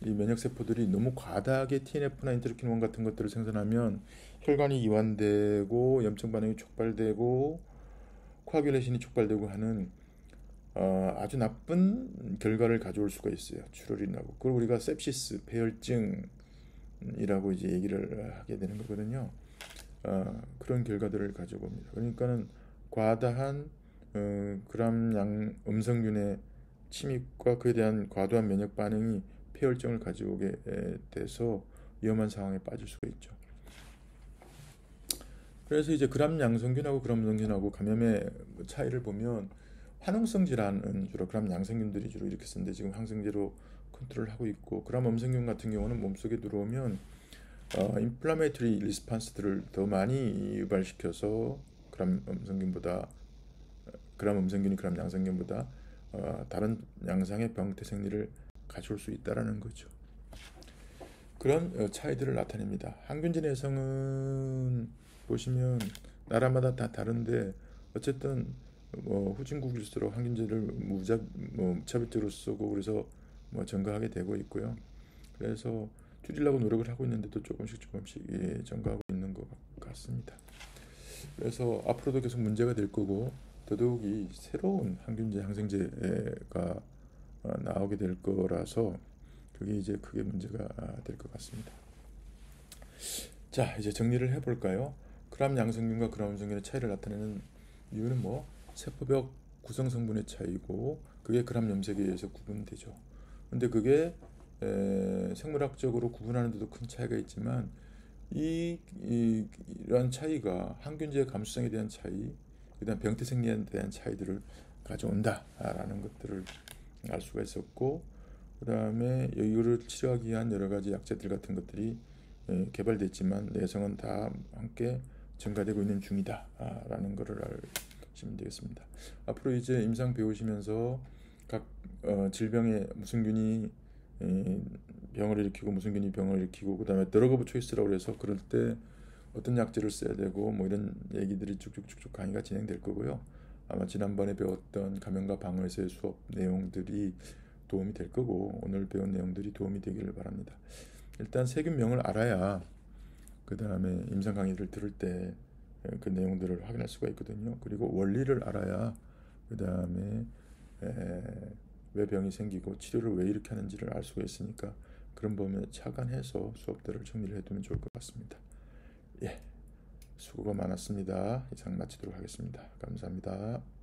이 면역 세포들이 너무 과다하게 TNF나 인터루킨 1 같은 것들을 생산하면 혈관이 이완되고 염증 반응이 촉발되고 코아듈레이션이 촉발되고 하는 아주 나쁜 결과를 가져올 수가 있어요. 출혈이 나고 그걸 우리가 sepsis, 폐혈증이라고 이제 얘기를 하게 되는 거거든요. 그런 결과들을 가져옵니다. 그러니까는 과다한 그람 음성균의 침입과 그에 대한 과도한 면역 반응이 폐혈증을 가져오게 돼서 위험한 상황에 빠질 수가 있죠. 그래서 이제 그람 양성균하고 그람 음성균하고 감염의 차이를 보면 화농성 질환은 주로 그람 양성균들이 주로 이렇게 쓰는데 지금 항생제로 컨트롤하고 있고, 그람 음성균 같은 경우는 몸속에 들어오면 인플라메이터리 리스판스들을 더 많이 유발시켜서 그람 음성균이 그람 양성균보다 다른 양상의 병태 생리를 가져올 수 있다라는 거죠. 그런 차이들을 나타냅니다. 항균제 내성은 보시면 나라마다 다 다른데 어쨌든 후진국일수록 항균제를 무차별적으로 쓰고 그래서 증가하게 되고 있고요. 그래서 줄이려고 노력을 하고 있는데도 조금씩 증가하고 있는 것 같습니다. 그래서 앞으로도 계속 문제가 될 거고 더더욱이 새로운 항균제, 항생제가 나오게 될 거라서 그게 이제 크게 문제가 될 것 같습니다. 자, 이제 정리를 해볼까요? 그람 양성균과 그람 음성균의 차이를 나타내는 이유는 세포벽 구성 성분의 차이고 그게 그람 염색에 의해서 구분되죠. 근데 그게 생물학적으로 구분하는 데도 큰 차이가 있지만 이러한 차이가 항균제의 감수성에 대한 차이, 그다음 병태 생리에 대한 차이들을 가져온다라는 것들을 알 수가 있었고, 그다음에 이거를 치료하기 위한 여러 가지 약제들 같은 것들이 개발됐지만 내성은 다 함께 증가되고 있는 중이다라는 것을 아시면 되겠습니다. 앞으로 이제 임상 배우시면서 각 질병에 무슨 균이 병을 일으키고 무슨 균이 병을 일으키고 그다음에 드러그 오브 초이스라고 해서 그럴 때 어떤 약제를 써야 되고 이런 얘기들이 쭉쭉쭉쭉 강의가 진행될 거고요. 아마 지난번에 배웠던 감염과 방어에서의 수업 내용들이 도움이 될 거고 오늘 배운 내용들이 도움이 되기를 바랍니다. 일단 세균명을 알아야 그 다음에 임상 강의를 들을 때 그 내용들을 확인할 수가 있거든요. 그리고 원리를 알아야 그 다음에 왜 병이 생기고 치료를 왜 이렇게 하는지를 알 수가 있으니까 그런 부분에 착안해서 수업들을 정리를 해두면 좋을 것 같습니다. 예, 수고가 많았습니다. 이상 마치도록 하겠습니다. 감사합니다.